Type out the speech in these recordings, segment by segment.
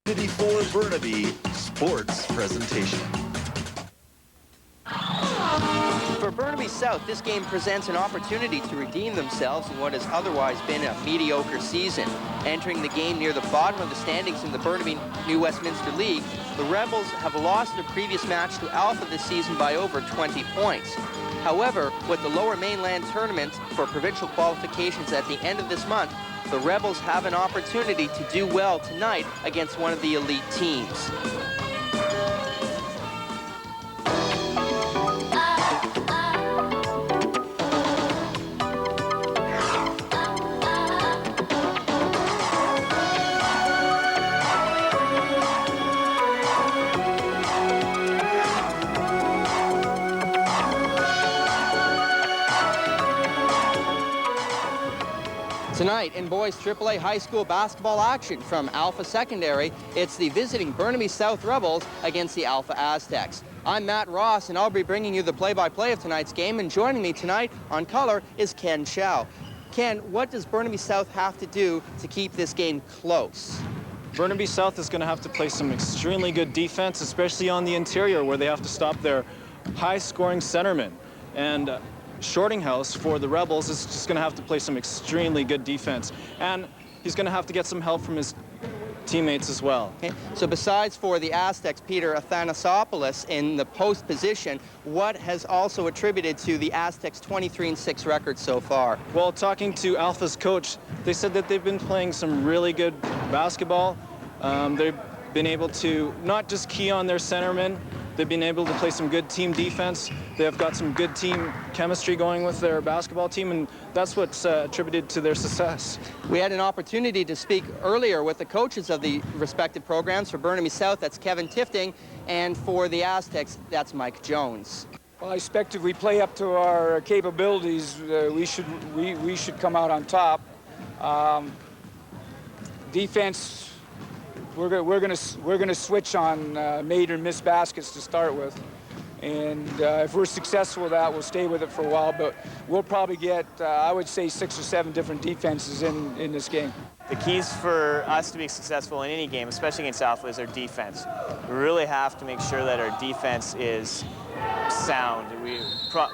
For Burnaby Sports Presentation. For Burnaby South, this game presents an opportunity to redeem themselves in what has otherwise been a mediocre season. Entering the game near the bottom of the standings in the Burnaby New Westminster League, the Rebels have lost their previous match to Alpha this season by over 20 points. However, with the Lower Mainland tournament for provincial qualifications at the end of this month, the Rebels have an opportunity to do well tonight against one of the elite teams. Tonight in boys AAA high school basketball action from Alpha Secondary, it's the visiting Burnaby South Rebels against the Alpha Aztecs. I'm Matt Ross, and I'll be bringing you the play-by-play of tonight's game, and joining me tonight on color is Ken Chow. Ken, what does Burnaby South have to do to keep this game close? Burnaby South is going to have to play some extremely good defense, especially on the interior, where they have to stop their high-scoring centermen. And Shortinghouse for the Rebels is just going to have to play some extremely good defense. And he's going to have to get some help from his teammates as well. Okay. So besides for the Aztecs, Peter Athanasopoulos in the post position, what has also attributed to the Aztecs' 23-6 record so far? Well, talking to Alpha's coach, they said that they've been playing some really good basketball. They've been able to not just key on their centermen, they've been able to play some good team defense. They've got some good team chemistry going with their basketball team, and that's what's attributed to their success. We had an opportunity to speak earlier with the coaches of the respective programs. For Burnaby South, that's Kevin Tifting, and for the Aztecs, that's Mike Jones. Well, I expect if we play up to our capabilities, we should come out on top. Defense, we're gonna switch on made or missed baskets to start with, and if we're successful with that, we'll stay with it for a while. But we'll probably get, I would say, 6 or 7 different defenses in this game. The keys for us to be successful in any game, especially against Alpha, is our defense. We really have to make sure that our defense is sound.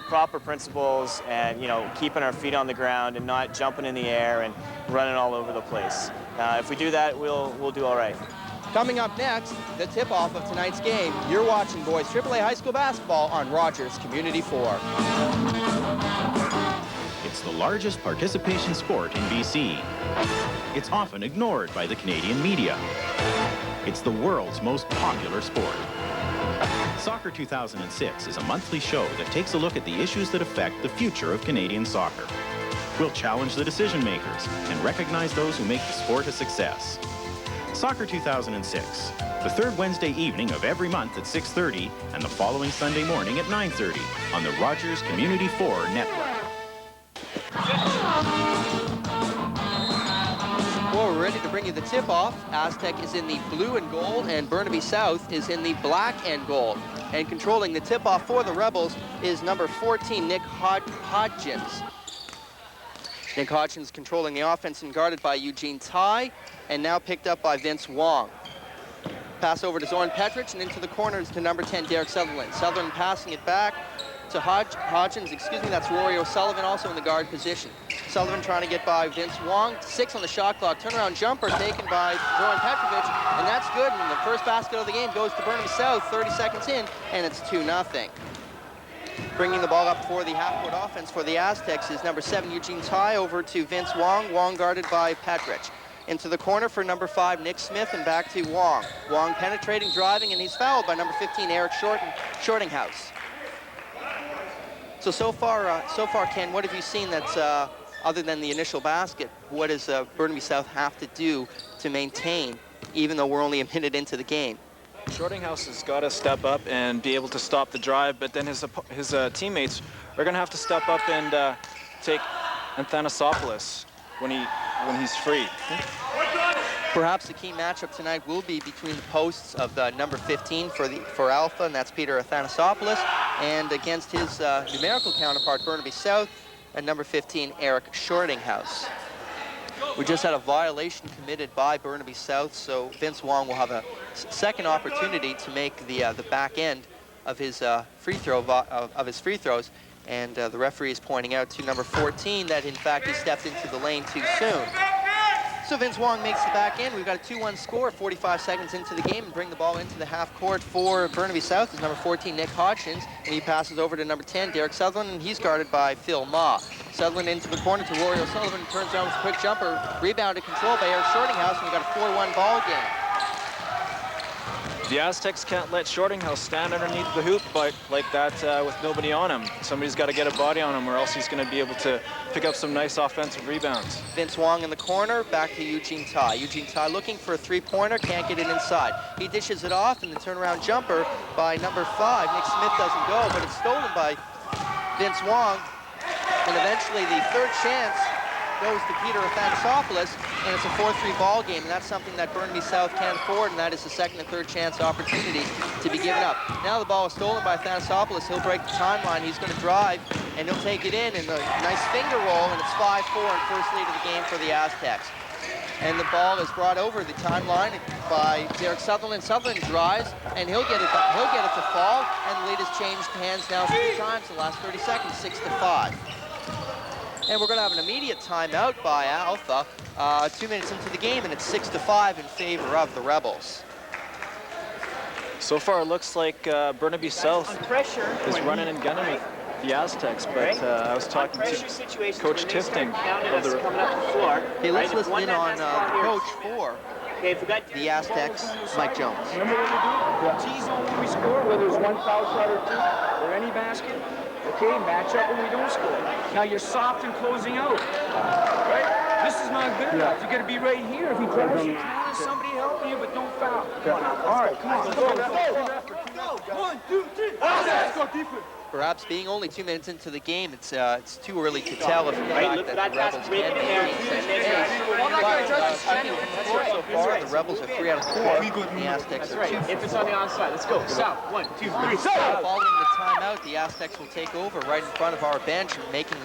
Proper principles, and keeping our feet on the ground and not jumping in the air and running all over the place. If we do that, we'll do all right. Coming up next, the tip-off of tonight's game. You're watching boys AAA high school basketball on Rogers Community 4. It's the largest participation sport in BC. It's often ignored by the Canadian media. It's the world's most popular sport. Soccer 2006 is a monthly show that takes a look at the issues that affect the future of Canadian soccer. We'll challenge the decision makers and recognize those who make the sport a success. Soccer 2006, the third Wednesday evening of every month at 6:30 and the following Sunday morning at 9:30 on the Rogers Community 4 network. Well, we're ready to bring you the tip-off. Aztec is in the blue and gold, and Burnaby South is in the black and gold. And controlling the tip-off for the Rebels is number 14, Nick Hodgins. Nick Hodgins controlling the offense and guarded by Eugene Tai, and now picked up by Vince Wong. Pass over to Zoran Petric and into the corners to number 10, Derek Sutherland. Sutherland passing it back to Hodgins, that's Rory O'Sullivan also in the guard position. Sullivan trying to get by Vince Wong. 6 on the shot clock. Turnaround jumper taken by Zoran Petrovic, and that's good. And the first basket of the game goes to Burnaby South, 30 seconds in, and it's 2-0. Bringing the ball up for the half-court offense for the Aztecs is number 7, Eugene Tai, over to Vince Wong. Wong guarded by Petric. Into the corner for number 5, Nick Smith, and back to Wong. Wong penetrating, driving, and he's fouled by number 15, Eric Shortinghouse. So far, Ken, what have you seen that's, other than the initial basket, what does Burnaby South have to do to maintain, even though we're only a minute into the game? Shortinghouse has got to step up and be able to stop the drive, but then his teammates are going to have to step up and take Athanasopoulos when he's free. Perhaps the key matchup tonight will be between the posts of the number 15 for Alpha, and that's Peter Athanasopoulos, and against his numerical counterpart, Burnaby South, and number 15, Eric Shortinghouse. We just had a violation committed by Burnaby South, so Vince Wong will have a second opportunity to make the back end of his free throws, and the referee is pointing out to number 14 that in fact he stepped into the lane too soon. So Vince Wong makes the back end. We've got a 2-1 score, 45 seconds into the game, and bring the ball into the half court for Burnaby South is number 14, Nick Hodgins, and he passes over to number 10, Derek Sutherland, and he's guarded by Phil Ma. Sutherland into the corner to Rory O'Sullivan, turns around with a quick jumper, rebounded, controlled by Eric Shortinghouse, and we've got a 4-1 ball game. The Aztecs can't let Shortinghouse stand underneath the hoop like that with nobody on him. Somebody's got to get a body on him, or else he's going to be able to pick up some nice offensive rebounds. Vince Wong in the corner, back to Eugene Tai. Eugene Tai looking for a three-pointer, can't get it inside. He dishes it off, and the turnaround jumper by number 5. Nick Smith doesn't go, but it's stolen by Vince Wong. And eventually the third chance goes to Peter Athanasopoulos, and it's a 4-3 ball game, and that's something that Burnaby South can't afford, and that is the second and third chance opportunity to be given up. Now the ball is stolen by Athanasopoulos. He'll break the timeline. He's going to drive, and he'll take it in, and a nice finger roll, and it's 5-4 and first lead of the game for the Aztecs. And the ball is brought over the timeline by Derek Sutherland. Sutherland drives, and he'll get it to fall, and the lead has changed hands now 3 times in the last 30 seconds, 6-5. And we're going to have an immediate timeout by Alpha 2 minutes into the game, and it's 6-5 in favor of the Rebels. So far, it looks like Burnaby South is running and gunning with the Aztecs, but I was talking to Coach Tifting of the... Okay, let's listen in on the coach for the Aztecs, Mike Jones. Remember what we do? T-zone when we score, whether it's 1 foul shot or 2, or any basket. Okay, match up when we don't score. Now you're soft and closing out, right? This is not good enough. You got to be right here. If he drives you down, somebody helping you, but don't foul. Come on now. All right, come on. Let's go. 1, 2, 3. Let's go defense. Perhaps being only 2 minutes into the game, it's too early to tell if the fact that the Rebels can so far, the Rebels are 3 out of 4, and the Aztecs are 2. If it's on the onside, let's go. South, 1, 2, 3. Following the timeout, the Aztecs will take over right in front of our bench, and making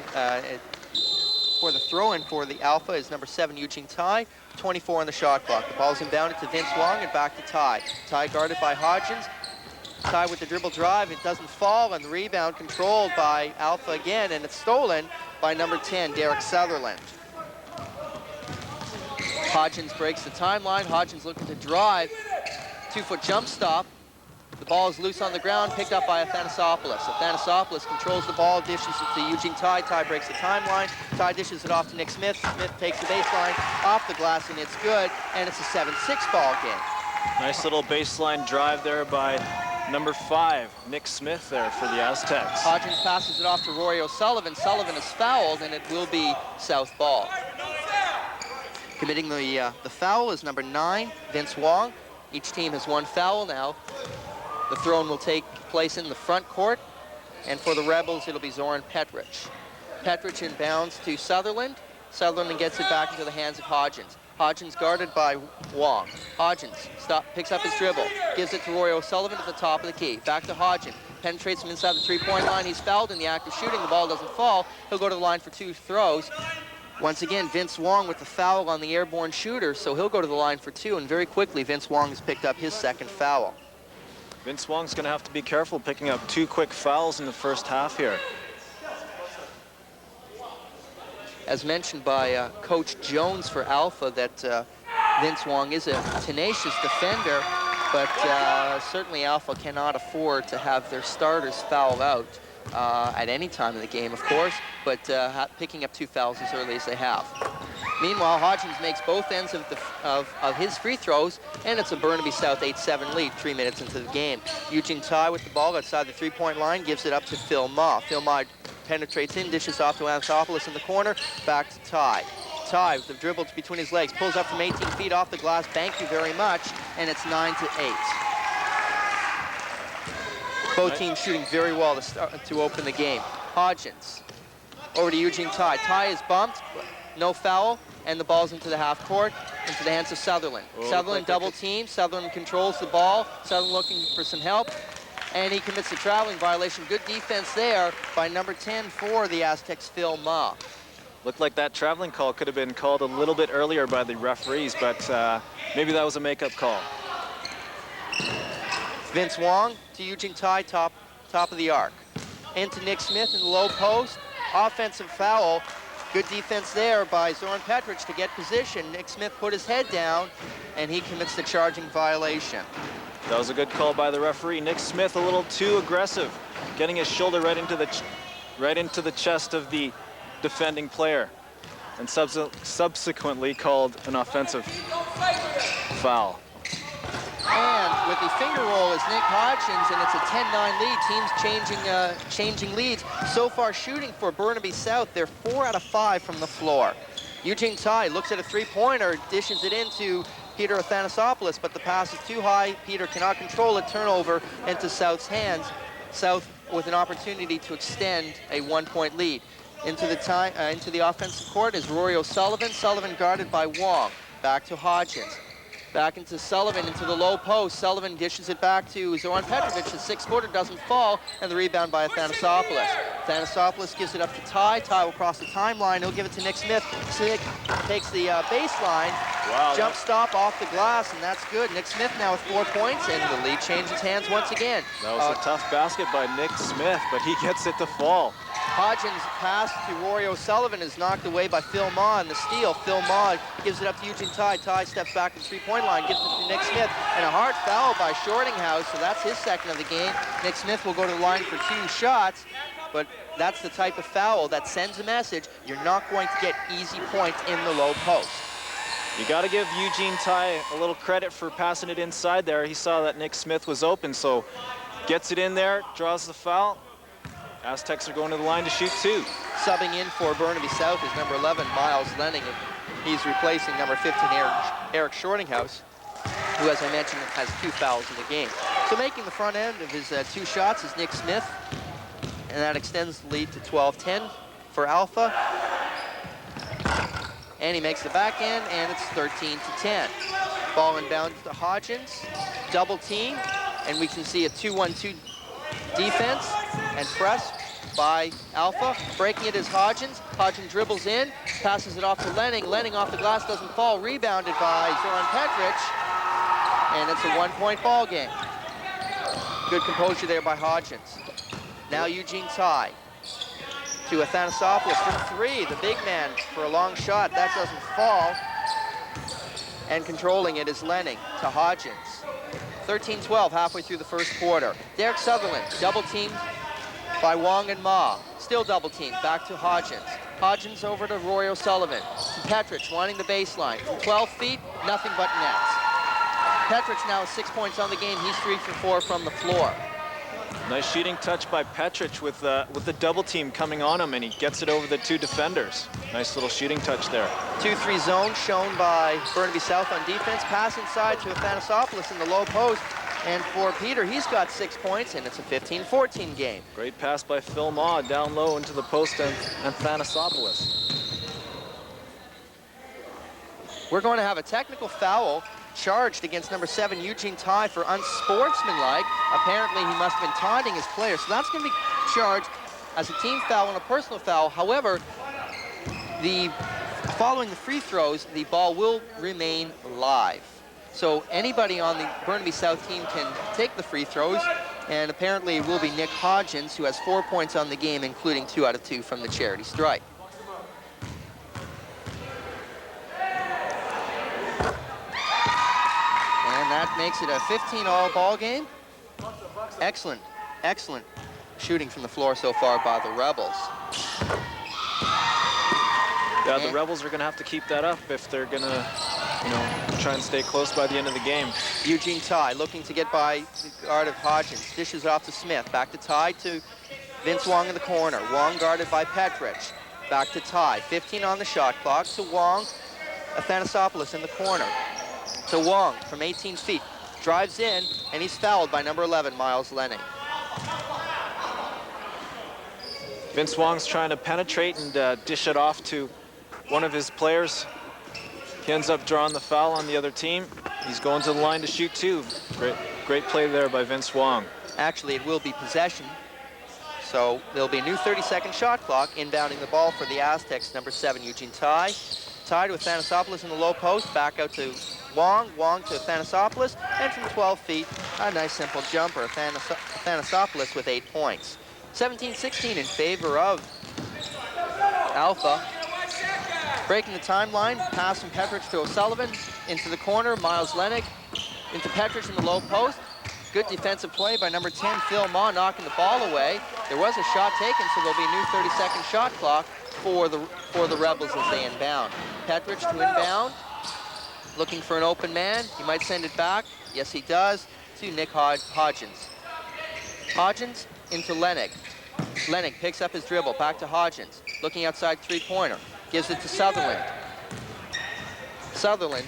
for the throw-in for the Alpha is number 7, Eugene Tai, 24 on the shot clock. The ball's inbounded to Vince Wong and back to Tai. Tai guarded by Hodgins. Tai with the dribble drive, it doesn't fall, and the rebound controlled by Alpha again, and it's stolen by number 10, Derek Sutherland. Hodgins breaks the timeline. Hodgins looking to drive. 2-foot jump stop. The ball is loose on the ground, picked up by Athanasopoulos. Athanasopoulos controls the ball, dishes it to Eugene Tai. Tai breaks the timeline. Tai dishes it off to Nick Smith. Smith takes the baseline off the glass, and it's good, and it's a 7-6 ball game. Nice little baseline drive there by number 5, Nick Smith there for the Aztecs. Hodgins passes it off to Rory O'Sullivan. Sullivan is fouled, and it will be South ball. Committing the foul is number 9, Vince Wong. Each team has 1 foul now. The throw-in will take place in the front court, and for the Rebels, it'll be Zoran Petrich. Petrich inbounds to Sutherland. Sutherland gets it back into the hands of Hodgins. Hodgins guarded by Wong. Hodgins picks up his dribble, gives it to Rory O'Sullivan at the top of the key. Back to Hodgins, penetrates him inside the 3-point line. He's fouled in the act of shooting. The ball doesn't fall. He'll go to the line for 2 throws. Once again, Vince Wong with the foul on the airborne shooter, so he'll go to the line for 2, and very quickly, Vince Wong has picked up his second foul. Vince Wong's going to have to be careful picking up 2 quick fouls in the first half here. As mentioned by Coach Jones for Alpha, that Vince Wong is a tenacious defender, but certainly Alpha cannot afford to have their starters foul out at any time in the game, of course, but picking up 2 fouls as early as they have. Meanwhile, Hodgins makes both ends of his free throws, and it's a Burnaby South 8-7 lead 3 minutes into the game. Eugene Tai with the ball outside the 3-point line, gives it up to Phil Ma. Phil Ma penetrates in, dishes off to Anthopoulos in the corner, back to Tai. Tai with the dribble between his legs, pulls up from 18 feet off the glass, thank you very much, and it's 9-8. Both teams shooting very well to open the game. Hodgins over to Eugene Tai. Tai is bumped, no foul, and the ball's into the half court, into the hands of Sutherland. Sutherland double team, Sutherland controls the ball, Sutherland looking for some help, and he commits a traveling violation. Good defense there by number 10 for the Aztecs, Phil Ma. Looked like that traveling call could have been called a little bit earlier by the referees, but maybe that was a makeup call. Vince Wong to Eugene Tai, top of the arc. Into Nick Smith in the low post. Offensive foul. Good defense there by Zoran Petric to get position. Nick Smith put his head down, and he commits the charging violation. That was a good call by the referee. Nick Smith a little too aggressive, getting his shoulder right into the chest of the defending player, and subsequently called an offensive foul. And with the finger roll is Nick Hodgins, and it's a 10-9 lead. Teams changing leads. So far shooting for Burnaby South, they're 4 out of 5 from the floor. Eugene Tai looks at a three-pointer, dishes it into Peter Athanasopoulos, but the pass is too high. Peter cannot control it. Turnover into South's hands. South with an opportunity to extend a 1-point lead. Into the offensive court is Rory O'Sullivan. Sullivan guarded by Wong. Back to Hodgins. Back into Sullivan, into the low post. Sullivan dishes it back to Zoran Petrovic. The 6-footer doesn't fall, and the rebound by Athanasopoulos. Athanasopoulos gives it up to Ty. Ty will cross the timeline. He'll give it to Nick Smith. Smith takes the baseline. Wow, Jump stop off the glass, and that's good. Nick Smith now with 4 points, and the lead changes hands once again. That was a tough basket by Nick Smith, but he gets it to fall. Hodgins' pass to Rory O'Sullivan is knocked away by Phil Maw in the steal. Phil Maw gives it up to Eugene Tai. Tai steps back to the three-point line, gives it to Nick Smith, and a hard foul by Shortinghouse, so that's his second of the game. Nick Smith will go to the line for 2 shots, but that's the type of foul that sends a message. You're not going to get easy points in the low post. You got to give Eugene Tai a little credit for passing it inside there. He saw that Nick Smith was open, so gets it in there, draws the foul. Aztecs are going to the line to shoot 2. Subbing in for Burnaby South is number 11, Miles Lenning. He's replacing number 15, Eric Shortinghouse, who, as I mentioned, has 2 fouls in the game. So making the front end of his 2 shots is Nick Smith, and that extends the lead to 12-10 for Alpha. And he makes the back end, and it's 13-10. Ball inbound to Hodgins, double team, and we can see a 2-1-2 defense and press by Alpha. Breaking it is Hodgins. Hodgins dribbles in, passes it off to Lenning. Lenning off the glass, doesn't fall. Rebounded by Zoran Petric, and it's a 1-point ball game. Good composure there by Hodgins. Now Eugene Tai to Athanasopoulos for 3. The big man for a long shot. That doesn't fall. And controlling it is Lenning to Hodgins. 13-12 halfway through the first quarter. Derek Sutherland double teamed by Wong and Ma. Still double teamed. Back to Hodgins. Hodgins over to Roy O'Sullivan. To Petric wanting the baseline. From 12 feet, nothing but nets. Petric now has 6 points on the game. He's 3 for 4 from the floor. Nice shooting touch by Petric with the double team coming on him, and he gets it over the 2 defenders. Nice little shooting touch there. 2-3 zone shown by Burnaby South on defense. Pass inside to Athanasopoulos in the low post. And for Peter, he's got 6 points, and it's a 15-14 game. Great pass by Phil Maw down low into the post and Athanasopoulos. We're going to have a technical foul charged against number 7, Eugene Tai, for unsportsmanlike. Apparently, he must have been taunting his player, so that's going to be charged as a team foul and a personal foul. However, following the free throws, the ball will remain live. So anybody on the Burnaby South team can take the free throws, and apparently it will be Nick Hodgins, who has 4 points on the game, including 2 out of 2 from the charity stripe. And that makes it a 15-all ball game. Excellent, excellent shooting from the floor so far by the Rebels. Yeah, the Rebels are going to have to keep that up if they're going to, try and stay close by the end of the game. Eugene Tai looking to get by the guard of Hodgins. Dishes it off to Smith. Back to Tai to Vince Wong in the corner. Wong guarded by Petric. Back to Tai. 15 on the shot clock to Wong. Athanasopoulos in the corner. To Wong from 18 feet. Drives in, and he's fouled by number 11, Miles Lenning. Vince Wong's trying to penetrate and dish it off to one of his players. He ends up drawing the foul on the other team. He's going to the line to shoot 2. Great play there by Vince Wong. Actually, it will be possession. So there'll be a new 30-second shot clock. Inbounding the ball for the Aztecs, number 7, Eugene Tai. Tied with Athanasopoulos in the low post. Back out to Wong. Wong to Athanasopoulos. And from 12 feet, a nice simple jumper. Athanasopoulos with 8 points. 17-16 in favor of Alpha. Breaking the timeline, pass from Petrich to O'Sullivan. Into the corner, Miles Lenig. Into Petrich in the low post. Good defensive play by number 10, Phil Ma, knocking the ball away. There was a shot taken, so there'll be a new 30-second shot clock for the Rebels as they inbound. Petrich to inbound, looking for an open man. He might send it back. Yes, he does, to Nick Hodgins. Hodgins into Lenig. Lenig picks up his dribble, back to Hodgins. Looking outside three-pointer, gives it to Sutherland. Sutherland,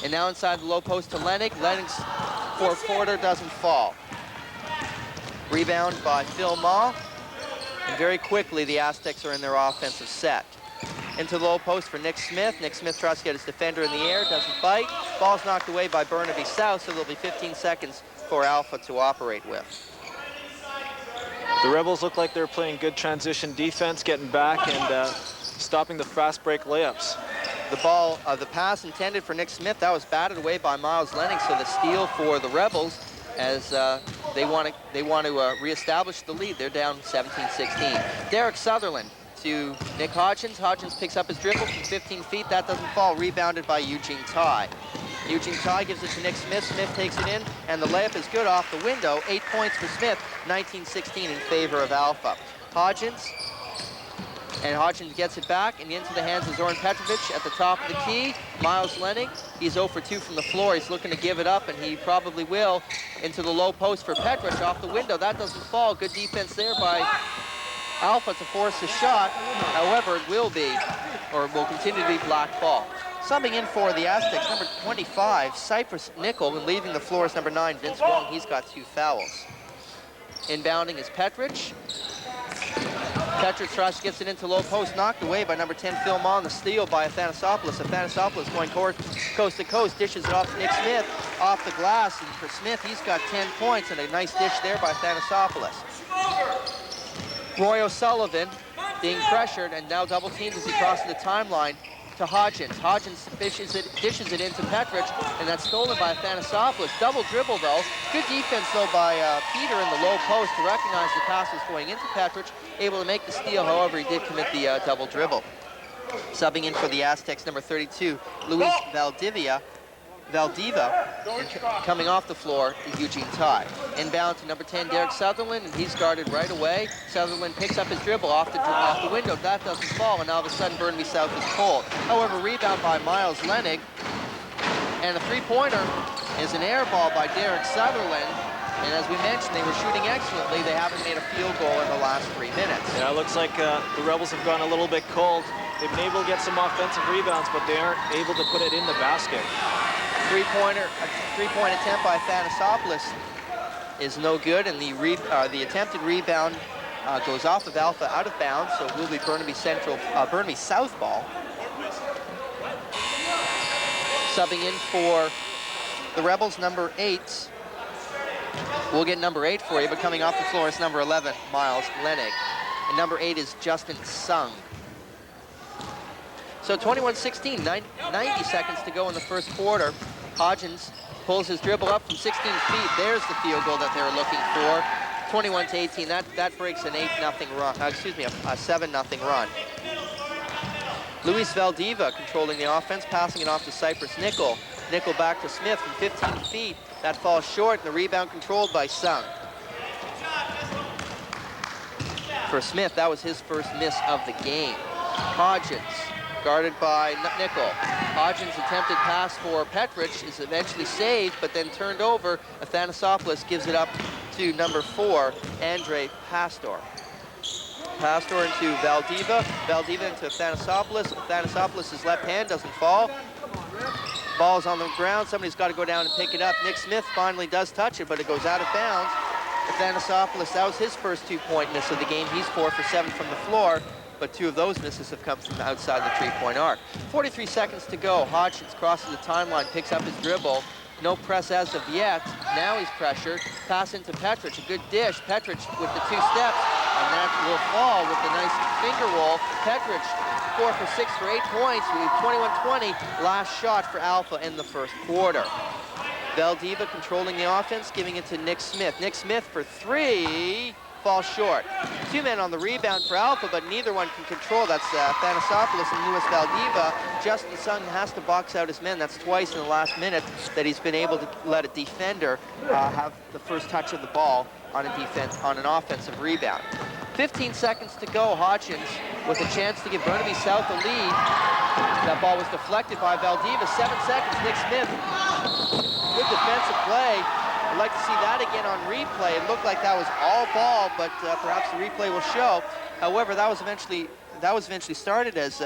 and now inside the low post to Lenig. Lenig's four-quarter doesn't fall. Rebound by Phil Ma. And very quickly, the Aztecs are in their offensive set. Into the low post for Nick Smith. Nick Smith tries to get his defender in the air, doesn't bite. Ball's knocked away by Burnaby South, so there'll be 15 seconds for Alpha to operate with. The Rebels look like they're playing good transition defense, getting back and stopping the fast break layups. The ball, the pass intended for Nick Smith, that was batted away by Miles Lenig, so the steal for the Rebels as they want to reestablish the lead. They're down 17-16. Derek Sutherland to Nick Hodgins. Hodgins picks up his dribble from 15 feet. That doesn't fall. Rebounded by Eugene Tai. Eugene Tai gives it to Nick Smith. Smith takes it in, and the layup is good off the window. 8 points for Smith, 19-16 in favor of Alpha. Hodgins gets it back and into the hands of Zoran Petrovic at the top of the key. Miles Lenig, he's 0 for 2 from the floor. He's looking to give it up, and he probably will. Into the low post for Petrovic off the window. That doesn't fall. Good defense there by Alpha to force a shot. However, it will continue to be black ball. Subbing in for the Aztecs, number 25, Cypress Nickel, and leaving the floor is number 9, Vince Wong. He's got 2 fouls. Inbounding is Petrich. Petrich tries to get it into low post, knocked away by number 10, Phil Ma, on the steal by Athanasopoulos. Athanasopoulos going coast to coast, dishes it off to Nick Smith, off the glass, and for Smith, he's got 10 points, and a nice dish there by Athanasopoulos. Roy O'Sullivan being pressured, and now double teamed as he crosses the timeline to Hodgins. Hodgins dishes it into Petrich, and that's stolen by Athanasopoulos. Double dribble, though. Good defense, though, by Peter in the low post to recognize the pass was going into Petrich. Able to make the steal, however, he did commit the double dribble. Subbing in for the Aztecs, number 32, Luis Valdiva. And coming off the floor is Eugene Tai. Inbound to number 10, Derek Sutherland, and he's guarded right away. Sutherland picks up his dribble off the window. That doesn't fall, and all of a sudden Burnaby South is cold. However, rebound by Miles Lenig, and a three-pointer is an air ball by Derek Sutherland. And as we mentioned, they were shooting excellently. They haven't made a field goal in the last 3 minutes. Yeah, it looks like the Rebels have gone a little bit cold. They've been able to get some offensive rebounds, but they aren't able to put it in the basket. Three-point attempt by Athanasopoulos is no good, and the attempted rebound goes off of Alpha out of bounds, so it will be Burnaby South ball. Subbing in for the Rebels, number 8. We'll get number 8 for you, but coming off the floor is number 11, Miles Lenig. And number 8 is Justin Sung. So 21-16, 90 seconds to go in the first quarter. Hodgins pulls his dribble up from 16 feet. There's the field goal that they were looking for. 21-18, that breaks an 8-0 run, a 7-0 run. Luis Valdiva controlling the offense, passing it off to Cypress Nickel. Nickel back to Smith from 15 feet. That falls short, and the rebound controlled by Sung. For Smith, that was his first miss of the game. Hodgins, guarded by Nickel. Hodgins' attempted pass for Petrich is eventually saved, but then turned over. Athanasopoulos gives it up to number 4, Andre Pastor. Pastor into Valdiva. Valdiva into Athanasopoulos. Athanasopoulos' left hand doesn't fall. Ball's on the ground. Somebody's got to go down and pick it up. Nick Smith finally does touch it, but it goes out of bounds. Athanasopoulos, that was his first 2-point miss of the game. He's 4 for 7 from the floor, but 2 of those misses have come from outside the 3-point arc. 43 seconds to go. Hodgins crosses the timeline, picks up his dribble, No press as of yet. Now he's pressured. Pass into Petrich, a good dish. Petrich with the 2 steps, and that will fall with the nice finger roll. Petrich 4 for 6 for 8 points. We have 21-20. Last shot for Alpha in the first quarter. Valdiva controlling the offense, giving it to Nick Smith. Nick Smith for 3, falls short. 2 men on the rebound for Alpha, but neither one can control. That's Thanasopoulos and Louis Valdiva. Justin Sung has to box out his men. That's twice in the last minute that he's been able to let a defender have the first touch of the ball on an offensive rebound. 15 seconds to go. Hodgins with a chance to give Burnaby South a lead. That ball was deflected by Valdiva. 7 seconds. Nick Smith, good defensive play. I'd like to see that again on replay. It looked like that was all ball, but perhaps the replay will show. However, that was eventually started as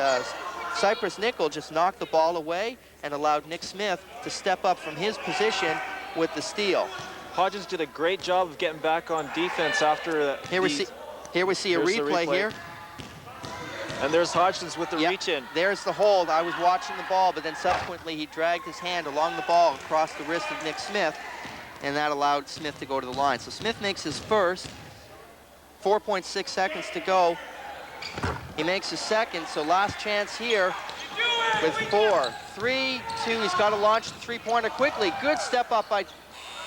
Cypress Nickel just knocked the ball away and allowed Nick Smith to step up from his position with the steal. Hodgins did a great job of getting back on defense after Here we see a replay here. And there's Hodgins with the reach in. There's the hold. I was watching the ball, but then subsequently he dragged his hand along the ball across the wrist of Nick Smith, and that allowed Smith to go to the line. So Smith makes his first. 4.6 seconds to go. He makes his second, so last chance here with 4, 3, 2. He's got to launch the 3-pointer quickly. Good step up by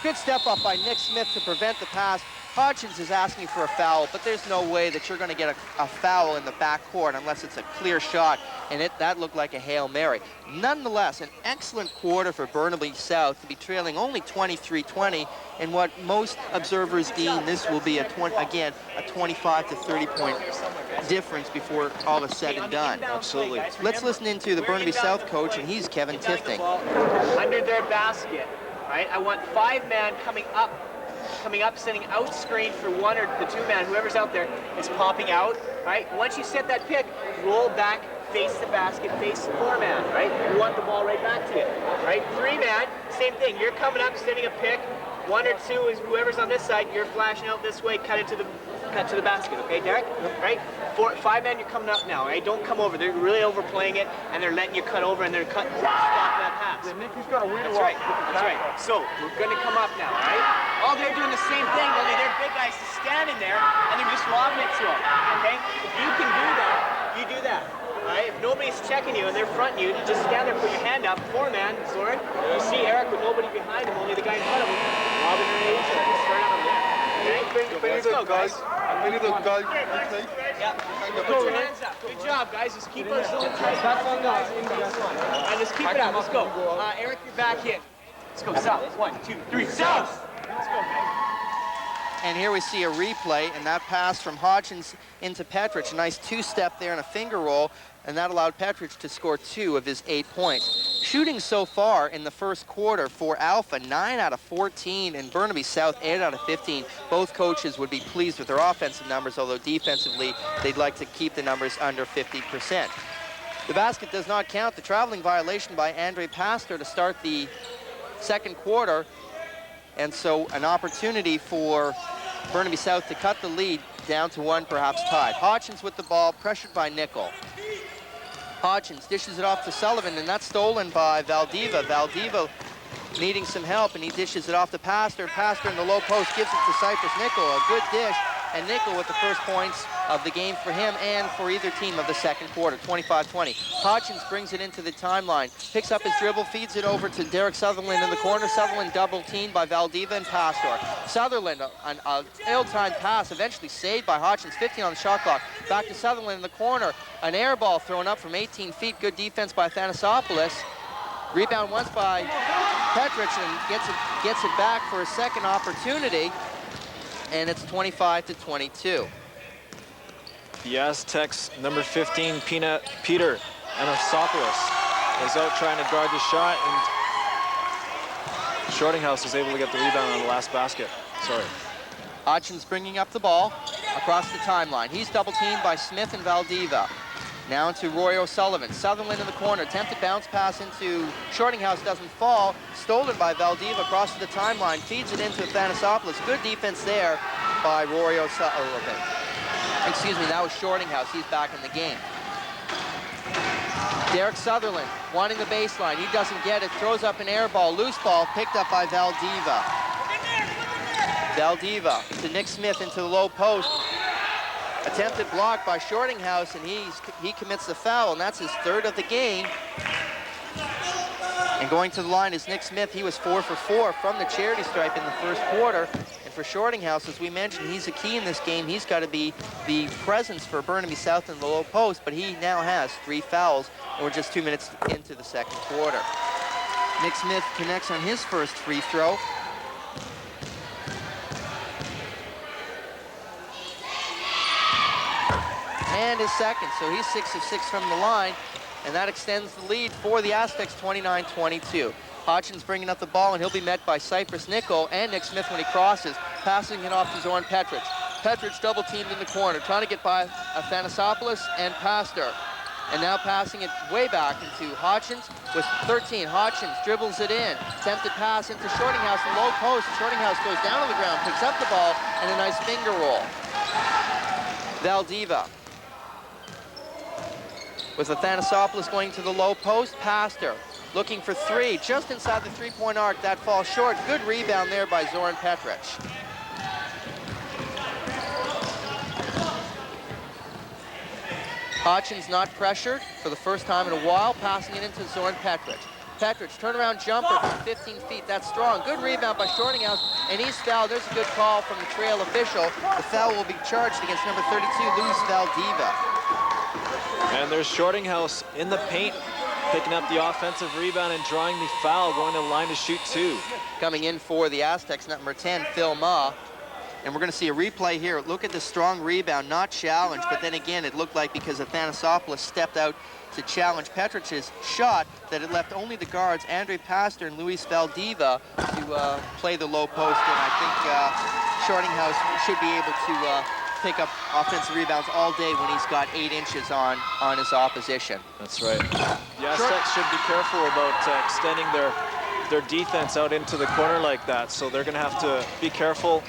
Nick Smith to prevent the pass. Hodgins is asking for a foul, but there's no way that you're going to get a foul in the backcourt unless it's a clear shot, and that looked like a Hail Mary. Nonetheless, an excellent quarter for Burnaby South to be trailing only 23-20, and what most observers deem this will be a 25 to 30 point difference before all is said and done. Absolutely. Let's listen into the Burnaby South coach, and he's Kevin Tifting. Under their basket, right? I want 5-man coming up, sending out screen for 1 or the 2-man, whoever's out there is popping out, right? Once you set that pick, roll back, face the basket, face the 4-man, right? You want the ball right back to you, right? 3-man, same thing. You're coming up, sending a pick. 1 or 2 is whoever's on this side. You're flashing out this way, cut to the basket, okay, Derek? Right? 5-man, you're coming up now, right? Don't come over. They're really overplaying it, and they're letting you cut over, and they're stop that pass. That's right. That's right. So we're going to come up now, all right? Oh, they're doing the same thing, only their big guys are standing there, and they're just lobbing it to them, okay? If you can do that, you do that. All right? If nobody's checking you and they're fronting you, just stand there, put your hand up. 4-man, Zoran. You see Eric with nobody behind him, only the guy in front of him. Lobbing it each other. Start on there. Okay? Let's go, guys. Yeah. Put your hands up. Good job, guys. Just keep our zone tight. And just keep it up. Let's go. Eric, you're back in. Let's go south. 1, 2, 3, south. Let's go, guys. And here we see a replay, and that pass from Hodgins into Petrich. A nice 2-step there and a finger roll, and that allowed Petrich to score 2 of his 8 points. Shooting so far in the first quarter for Alpha, 9 out of 14, and Burnaby South, 8 out of 15. Both coaches would be pleased with their offensive numbers, although defensively, they'd like to keep the numbers under 50%. The basket does not count. The traveling violation by Andre Pastor to start the second quarter, and so an opportunity for Burnaby South to cut the lead down to 1, perhaps tied. Hodgins with the ball, pressured by Nickel. Hodgins dishes it off to Sullivan, and that's stolen by Valdiva. Valdiva needing some help, and he dishes it off to Pastor. Pastor in the low post gives it to Cypress Nickel. A good dish, and Nickel with the first points of the game for him and for either team of the second quarter, 25-20. Hodgins brings it into the timeline, picks up his dribble, feeds it over to Derek Sutherland in the corner. Sutherland double-teamed by Valdiva and Pastor. Sutherland, an ill-timed pass, eventually saved by Hodgins, 15 on the shot clock. Back to Sutherland in the corner. An air ball thrown up from 18 feet. Good defense by Thanasopoulos. Rebound once by Petrich, and gets it back for a second opportunity, and it's 25-22. The Aztecs, number 15, Peter Anasopoulos, is out trying to guard the shot, and Shortinghouse is able to get the rebound on the last basket. Sorry. Hodgins bringing up the ball across the timeline. He's double-teamed by Smith and Valdiva. Now into Roy O'Sullivan. Sutherland in the corner. Attempted bounce pass into Shortinghouse, doesn't fall. Stolen by Valdiva across the timeline. Feeds it into Thanasopoulos. Good defense there by Roy O'Sullivan. Excuse me, that was Shortinghouse. He's back in the game. Derek Sutherland wanting the baseline. He doesn't get it. Throws up an air ball. Loose ball picked up by Valdiva. Valdiva to Nick Smith into the low post. Attempted block by Shortinghouse, and he commits the foul, and that's his third of the game. And going to the line is Nick Smith. He was 4 for 4 from the charity stripe in the first quarter. And for Shortinghouse, as we mentioned, he's a key in this game. He's got to be the presence for Burnaby South in the low post, but he now has 3 fouls, and we're just 2 minutes into the second quarter. Nick Smith connects on his first free throw. And his second, so he's 6 of 6 from the line, and that extends the lead for the Aztecs, 29-22. Hodgins bringing up the ball, and he'll be met by Cypress Nickel and Nick Smith when he crosses, passing it off to Zoran Petric. Petric double teamed in the corner, trying to get by Athanasopoulos and Pastor. And now passing it way back into Hodgins with 13. Hodgins dribbles it in. Attempted pass into Shortinghouse in low post. Shortinghouse goes down on the ground, picks up the ball, and a nice finger roll. Valdiva with Athanasopoulos going to the low post. Pastor looking for 3, just inside the 3-point arc. That falls short. Good rebound there by Zoran Petric. Hodgins not pressured for the first time in a while, passing it into Zoran Petric. Petric, turnaround jumper from 15 feet. That's strong. Good rebound by Shortinghouse, and he's fouled. There's a good call from the trail official. The foul will be charged against number 32, Luis Valdiva. And there's Shortinghouse in the paint, picking up the offensive rebound and drawing the foul, going to the line to shoot 2. Coming in for the Aztecs, number 10, Phil Ma. And we're going to see a replay here. Look at the strong rebound, not challenged, but then again, it looked like because Athanasopoulos stepped out to challenge Petric's shot that it left only the guards, Andre Pastor and Luis Valdiva, to play the low post. And I think Shortinghouse should be able to pick up offensive rebounds all day when he's got 8 inches on his opposition. That's right. The Aztecs should be careful about extending their defense out into the corner like that, so they're going to have to be careful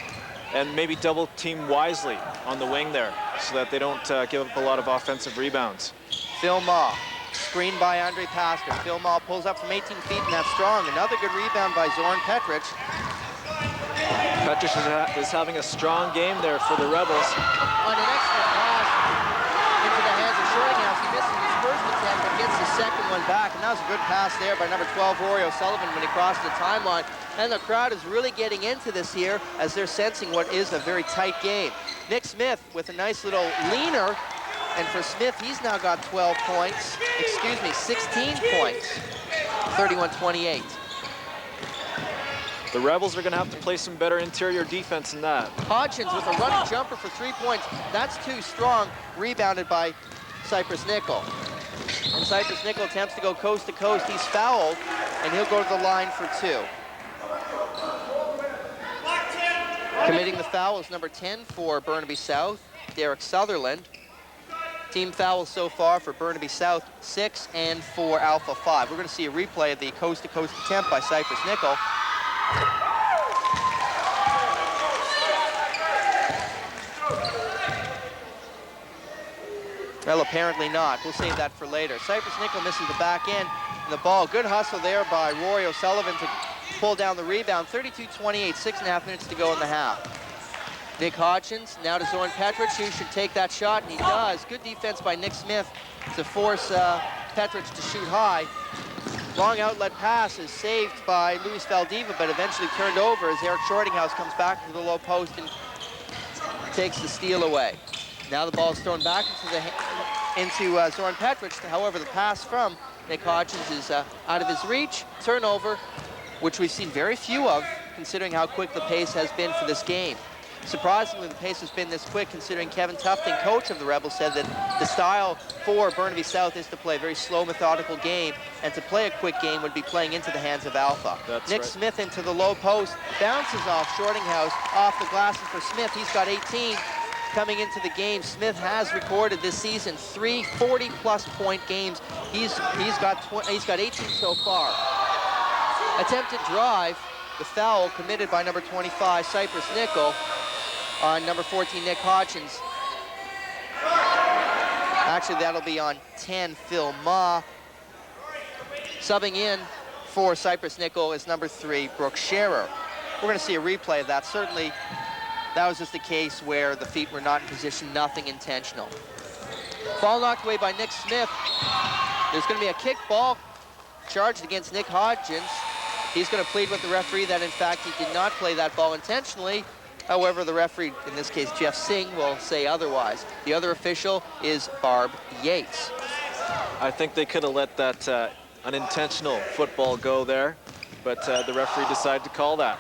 and maybe double team wisely on the wing there so that they don't give up a lot of offensive rebounds. Phil Ma, screened by Andre Pastor. Phil Ma pulls up from 18 feet, and that's strong. Another good rebound by Zoran Petric. Petric is having a strong game there for the Rebels. On an excellent pass into the hands of Shortinghouse. He misses his first attempt, but gets the second one back. And that was a good pass there by number 12, Rory O'Sullivan, when he crossed the timeline. And the crowd is really getting into this here as they're sensing what is a very tight game. Nick Smith with a nice little leaner. And for Smith, he's now got 12 points. Excuse me, 16 points. 31-28. The Rebels are going to have to play some better interior defense than that. Hodgins with a running jumper for 3 points. That's too strong. Rebounded by Cypress Nickel. And Cypress Nickel attempts to go coast to coast. He's fouled, and he'll go to the line for 2. Committing the foul is number 10 for Burnaby South, Derek Sutherland. Team fouls so far for Burnaby South, 6 and for Alpha 5. We're going to see a replay of the coast-to-coast attempt by Cypress Nickel. Well, apparently not. We'll save that for later. Cypress Nickel misses the back end and the ball. Good hustle there by Rory O'Sullivan to pull down the rebound. 32-28, 6.5 minutes to go in the half. Nick Hodgins now to Zoran Petric, who should take that shot, and he does. Good defense by Nick Smith to force Petric to shoot high. Long outlet pass is saved by Luis Valdiva, but eventually turned over as Eric Shortinghouse comes back to the low post and takes the steal away. Now the ball is thrown back into Zoran Petric. However, the pass from Nick Hodgins is out of his reach. Turnover, which we've seen very few of, considering how quick the pace has been for this game. Surprisingly, the pace has been this quick, considering Kevin Tufting, coach of the Rebels, said that the style for Burnaby South is to play a very slow, methodical game, and to play a quick game would be playing into the hands of Alpha. Nick Smith into the low post, bounces off Shortinghouse, off the glass, and for Smith, he's got 18. Coming into the game, Smith has recorded this season 3 40-plus point games. He's got 18 so far. Attempted drive, the foul committed by number 25, Cypress Nickel, on number 14, Nick Hodgins. Actually, that'll be on 10, Phil Ma. Subbing in for Cypress Nickel is number 3, Brooke Scherer. We're going to see a replay of that. Certainly, that was just a case where the feet were not in position, nothing intentional. Ball knocked away by Nick Smith. There's going to be a kick ball charged against Nick Hodgins. He's going to plead with the referee that, in fact, he did not play that ball intentionally. However, the referee, in this case, Jeff Singh, will say otherwise. The other official is Barb Yates. I think they could have let that unintentional football go there, but the referee decided to call that.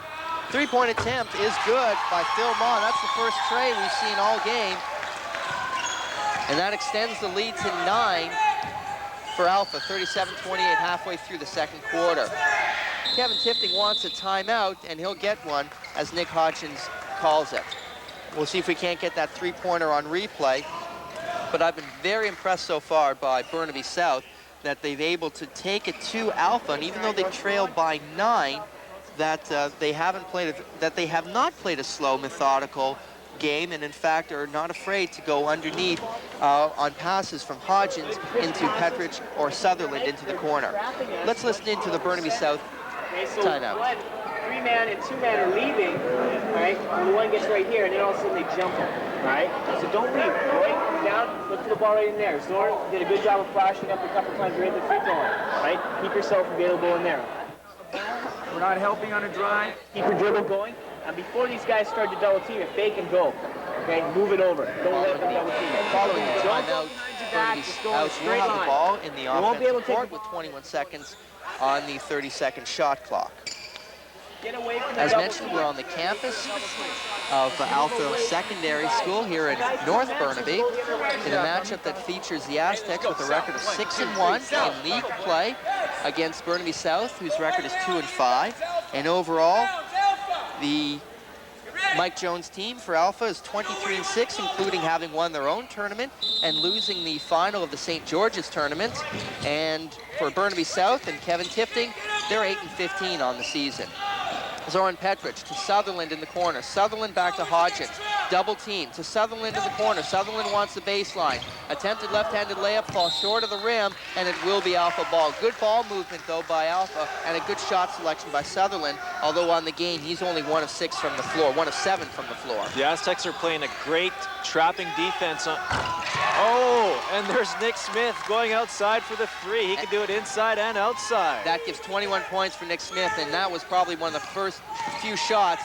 Three-point attempt is good by Phil Maughan. That's the first tray we've seen all game. And that extends the lead to 9 for Alpha, 37-28 halfway through the second quarter. Kevin Tifting wants a timeout, and he'll get one as Nick Hodgins calls it. We'll see if we can't get that three-pointer on replay. But I've been very impressed so far by Burnaby South that they've able to take it to Alpha, and even though they trail by 9, that they have not played a slow, methodical game, and in fact are not afraid to go underneath on passes from Hodgins into Petrich or Sutherland into the corner. Let's listen into the Burnaby South timeout. One, 3-man and 2-man are leaving, right? And the one gets right here, and then all of a sudden they jump him, right? So don't leave, Roy, come down, look for the ball right in there. Zorn did a good job of flashing up a couple times right at the free throw line, right? Keep yourself available in there. We're not helping on a drive. Keep your dribble going. And before these guys start to double team, fake and go. Okay, move it over. Don't let them double team. Following the timeout, Burnaby South will have the ball in the offensive court with 21 seconds on the 30-second shot clock. As mentioned, we're on the campus of Alpha Secondary School here in North Burnaby in a matchup that features the Aztecs with a record of 6-1 in league play against Burnaby South, whose record is 2-5. And overall, the Mike Jones team for Alpha is 23-6, including having won their own tournament and losing the final of the St. George's tournament. And for Burnaby South and Kevin Tifting, they're 8-15 on the season. Zoran Petrich to Sutherland in the corner. Sutherland back to Hodgins. Double team to Sutherland in the corner. Sutherland wants the baseline. Attempted left-handed layup, falls short of the rim, and it will be Alpha ball. Good ball movement, though, by Alpha, and a good shot selection by Sutherland, although on the game, he's only 1 of 6 from the floor, 1 of 7 from the floor. The Aztecs are playing a great trapping defense on... Oh, and there's Nick Smith going outside for the 3. He can do it inside and outside. That gives 21 points for Nick Smith, and that was probably one of the first few shots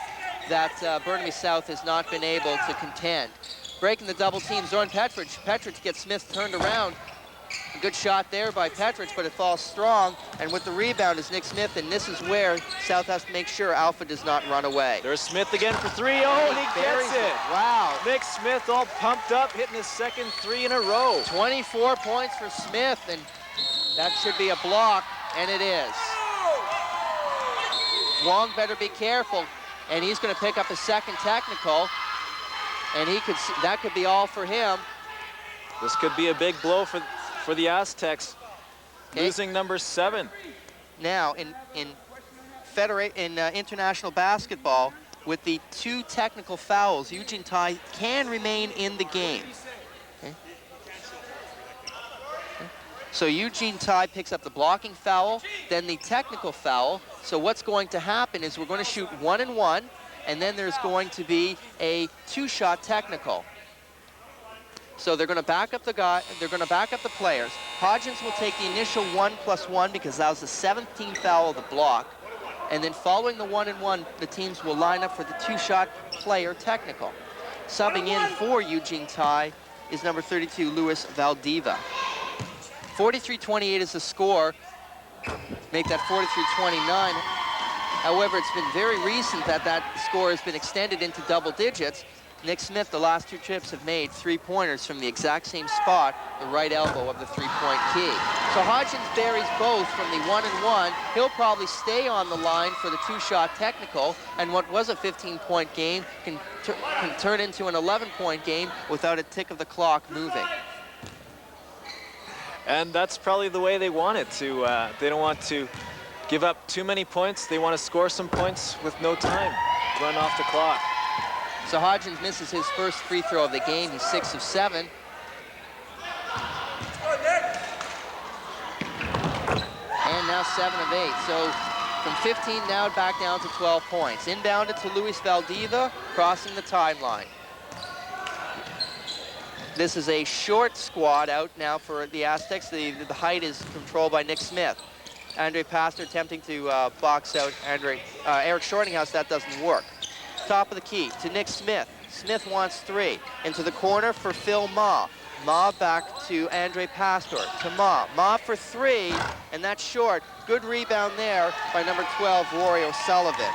that Burnaby South has not been able to contend. Breaking the double team, Zoran Petrich. Petrich gets Smith turned around. A good shot there by Petrich, but it falls strong. And with the rebound is Nick Smith, and this is where South has to make sure Alpha does not run away. There's Smith again for 3. Oh, and he gets it. Wow. Nick Smith all pumped up, hitting his second 3 in a row. 24 points for Smith, and that should be a block, and it is. Wong better be careful, and he's going to pick up a second technical, and that could be all for him. This could be a big blow for the Aztecs, losing number 7. Now, in international basketball, with the 2 technical fouls, Eugene Tai can remain in the game. Okay. So Eugene Tai picks up the blocking foul, then the technical foul. So what's going to happen is we're going to shoot 1 and 1, and then there's going to be a 2-shot technical. So they're going to back up the guy. They're going to back up the players. Hodgins will take the initial 1+1 because that was the 7th team foul of the block. And then following the 1 and 1, the teams will line up for the 2-shot player technical. Subbing in for Eugene Tai is number 32, Luis Valdeva. 43-28 is the score. Make that 43-29. However, it's been very recent that score has been extended into double digits. Nick Smith, the last 2 trips, have made 3-pointers from the exact same spot, the right elbow of the 3-point key. So Hodgins buries both from the 1 and 1. He'll probably stay on the line for the 2-shot technical, and what was a 15-point game can turn into an 11-point game without a tick of the clock moving. And that's probably the way they want it to. They don't want to give up too many points. They want to score some points with no time, run off the clock. So Hodgins misses his first free throw of the game. He's 6 of 7. And now now 7 of 8. So from 15 now back down to 12 points. Inbounded to Luis Valdiva, crossing the timeline. This is a short squad out now for the Aztecs. The height is controlled by Nick Smith. Andre Pastor attempting to box out Eric Shortinghouse. That doesn't work. Top of the key to Nick Smith. Smith wants 3. Into the corner for Phil Ma. Ma back to Andre Pastor. To Ma. Ma for 3, and that's short. Good rebound there by number 12, Rory O'Sullivan.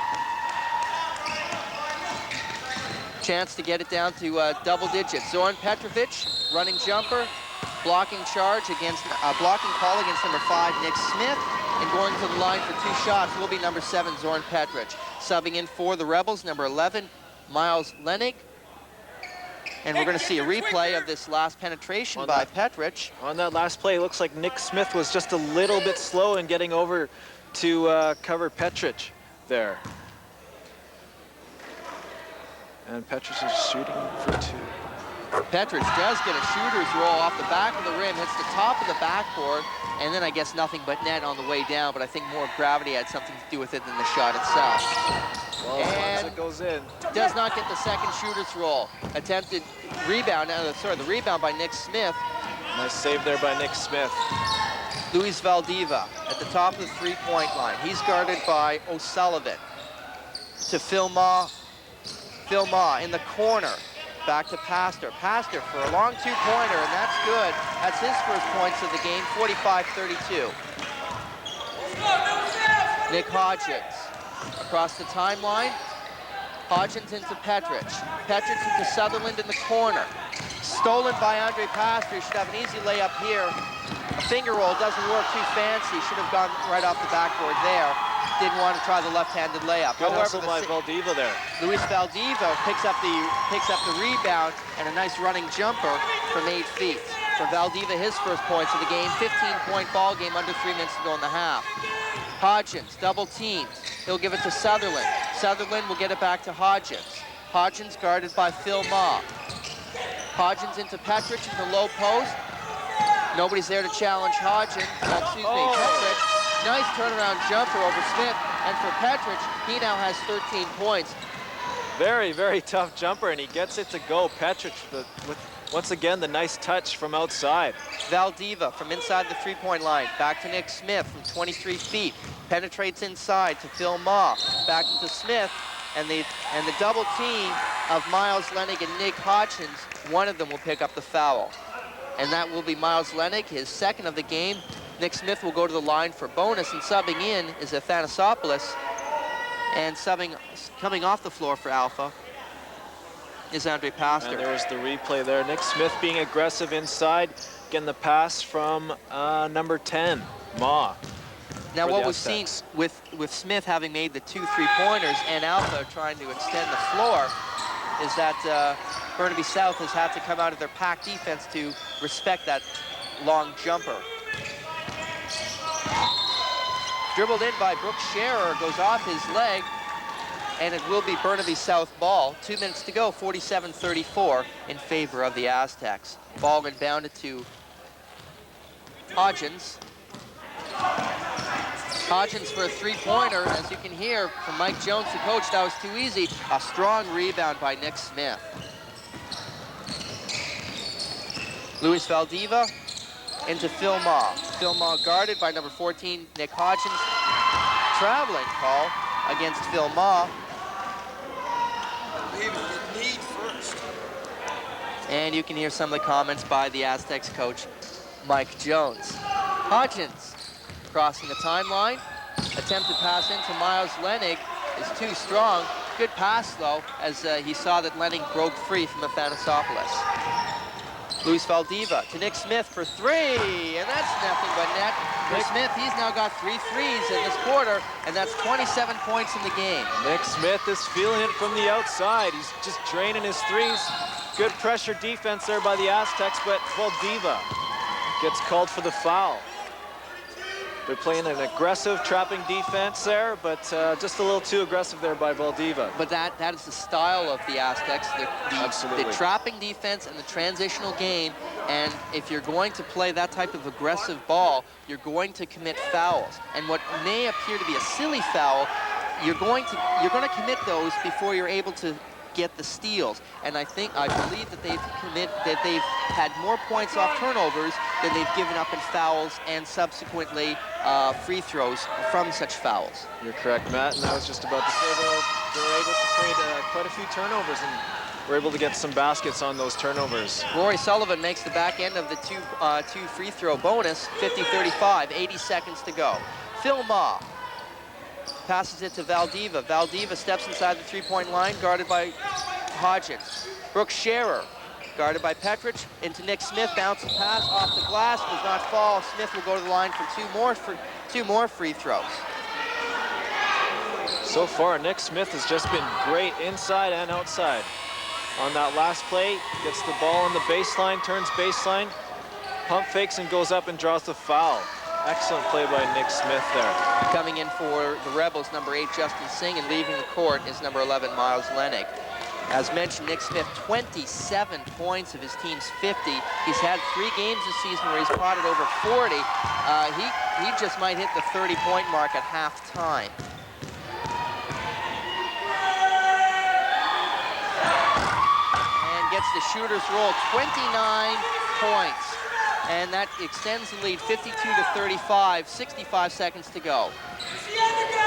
Chance to get it down to double digits. Zoran Petrovic, running jumper, blocking charge against, blocking call against number 5, Nick Smith, and going to the line for 2 shots will be number 7, Zoran Petrovic. Subbing in for the Rebels, number 11, Miles Lenig. And we're going to see a replay of this last penetration by Petrovic. On that last play, it looks like Nick Smith was just a little bit slow in getting over to cover Petrovic there. And Petrovic is shooting for 2. Petrovic does get a shooter's roll off the back of the rim, hits the top of the backboard, and then I guess nothing but net on the way down, but I think more gravity had something to do with it than the shot itself. Well, as it goes in. Does not get the second shooter's roll. Attempted rebound, the rebound by Nick Smith. Nice save there by Nick Smith. Luis Valdiva at the top of the 3-point line. He's guarded by O'Sullivan. To Phil Ma. Phil Ma in the corner. Back to Pastor. Pastor for a long 2-pointer, and that's good. That's his first points of the game, 45-32. Nick Hodgins across the timeline. Hodgins into Petrovic. Petrovic into Sutherland in the corner. Stolen by Andre Pastor. He should have an easy layup here. A finger roll doesn't work too fancy. Should have gone right off the backboard there. Didn't want to try the left-handed layup. Good hustle by Valdiva there. Luis Valdiva picks up the rebound and a nice running jumper from 8 feet. For Valdiva, his first points of the game, 15-point ball game, under 3 minutes to go in the half. Hodgins, double teamed. He'll give it to Sutherland. Sutherland will get it back to Hodgins. Hodgins guarded by Phil Ma. Hodgins into Petrovic in the low post. Nobody's there to challenge Hodgins. Petrovic. Nice turnaround jumper over Smith. And for Petrovic, he now has 13 points. Very, very tough jumper, and he gets it to go. Petrovic with, once again, the nice touch from outside. Valdiva from inside the 3-point line. Back to Nick Smith from 23 feet. Penetrates inside to Phil Ma. Back to Smith. And the double team of Miles Lenig and Nick Hodgins, one of them will pick up the foul. And that will be Miles Lenig, his second of the game. Nick Smith will go to the line for bonus, and subbing in is Athanasopoulos. And coming off the floor for Alpha is Andre Pastor. And there was the replay there. Nick Smith being aggressive inside, getting the pass from number 10, Ma. Now what we've seen with Smith having made the 2 3-pointers and Alpha trying to extend the floor is that Burnaby South has had to come out of their pack defense to respect that long jumper. Dribbled in by Brooks Scherer, goes off his leg, and it will be Burnaby South ball. 2 minutes to go, 47-34 in favor of the Aztecs. Ball inbounded to Hodgins. Hodgins for a 3-pointer. As you can hear from Mike Jones, the coach, that was too easy. A strong rebound by Nick Smith. Luis Valdiva into Phil Ma. Phil Ma guarded by number 14, Nick Hodgins. Traveling call against Phil Ma. And you can hear some of the comments by the Aztecs coach, Mike Jones. Hodgins crossing the timeline. Attempted pass into Miles Lenig is too strong. Good pass, though, as he saw that Lenig broke free from Athanasopoulos. Luis Valdiva to Nick Smith for 3, and that's nothing but net. For Smith, he's now got 3 threes in this quarter, and that's 27 points in the game. Nick Smith is feeling it from the outside. He's just draining his threes. Good pressure defense there by the Aztecs, but Valdiva gets called for the foul. They're playing an aggressive trapping defense there, but just a little too aggressive there by Valdivia. But that is the style of the Aztecs, Absolutely. the trapping defense and the transitional game. And if you're going to play that type of aggressive ball, you're going to commit fouls. And what may appear to be a silly foul, you're going to commit those before you're able to get the steals. And I believe that they've had more points off turnovers than they've given up in fouls and subsequently free throws from such fouls. You're correct, Matt, and I was just about to say they were able to create quite a few turnovers and were able to get some baskets on those turnovers. Rory Sullivan makes the back end of the two free throw bonus, 50-35, 80 seconds to go. Phil Ma passes it to Valdivia. Valdivia steps inside the three-point line, guarded by Hodgins. Brooks Scherer, guarded by Petrich, into Nick Smith, bounces pass off the glass, does not fall. Smith will go to the line for two more free throws. So far, Nick Smith has just been great inside and outside. On that last play, gets the ball on the baseline, turns baseline, pump fakes and goes up and draws the foul. Excellent play by Nick Smith there. Coming in for the Rebels, number 8, Justin Singh, and leaving the court is number 11, Miles Lenig. As mentioned, Nick Smith, 27 points of his team's 50. He's had 3 games this season where he's potted over 40. He just might hit the 30-point mark at halftime. And gets the shooter's roll, 29 points. And that extends the lead 52-35, 65 seconds to go.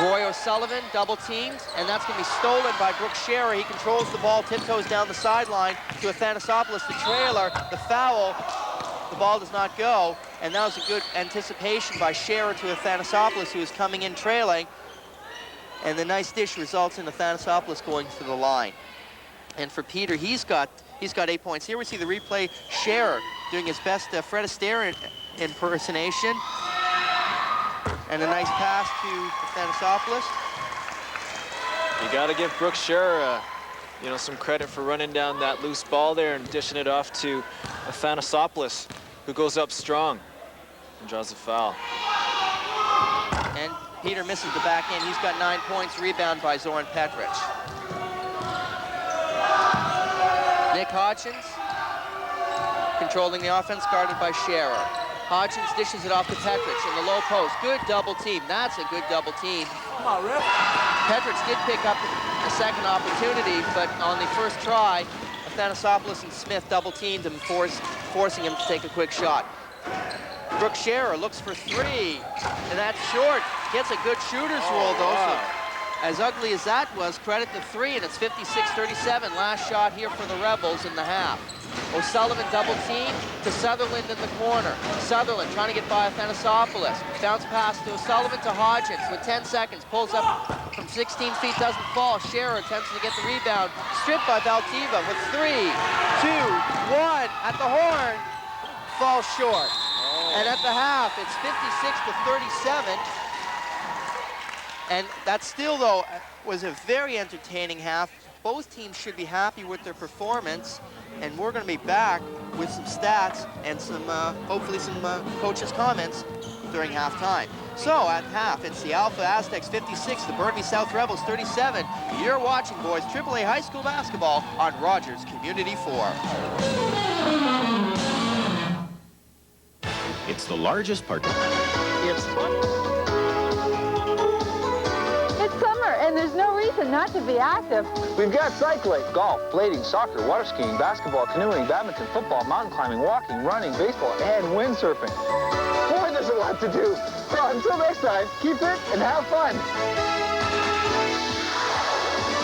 Roy O'Sullivan double teamed, and that's going to be stolen by Brooks Scherer. He controls the ball, tiptoes down the sideline to Athanasopoulos, the trailer, the foul. The ball does not go, and that was a good anticipation by Scherer to Athanasopoulos, who is coming in trailing. And the nice dish results in Athanasopoulos going to the line. And for Peter, he's got 8 points. Here we see the replay, Scherer doing his best Fred Astaire impersonation. And a nice pass to Athanasopoulos. You got to give Brooks Scherer, some credit for running down that loose ball there and dishing it off to Athanasopoulos, who goes up strong and draws a foul. And Peter misses the back end. He's got 9 points, rebound by Zoran Petrich. Nick Hodgins controlling the offense, guarded by Scherer. Hodgins dishes it off to Petrich in the low post. Good double team. That's a good double team. Come on, Rick. Petrich did pick up a second opportunity, but on the first try, Athanasopoulos and Smith double teamed him, forcing him to take a quick shot. Brooks Scherer looks for 3, and that's short. Gets a good shooter's roll, though. Wow. So, as ugly as that was, credit the 3, and it's 56-37. Last shot here for the Rebels in the half. O'Sullivan double team to Sutherland in the corner. Sutherland trying to get by Athanasopoulos. Bounce pass to O'Sullivan to Hodgins with 10 seconds. Pulls up from 16 feet, doesn't fall. Scherer attempts to get the rebound. Stripped by Valdivia with 3, 2, 1 at the horn. Falls short. And at the half, it's 56-37. And that still, though, was a very entertaining half. Both teams should be happy with their performance, and we're going to be back with some stats and some, hopefully some coaches' comments during halftime. So at half, it's the Alpha Aztecs 56, the Burnaby South Rebels 37. You're watching, boys, AAA high school basketball on Rogers Community 4. It's the largest part. It's summer, and there's no reason not to be active. We've got cycling, golf, blading, soccer, water skiing, basketball, canoeing, badminton, football, mountain climbing, walking, running, baseball, and windsurfing. Boy, there's a lot to do. So until next time, keep fit and have fun.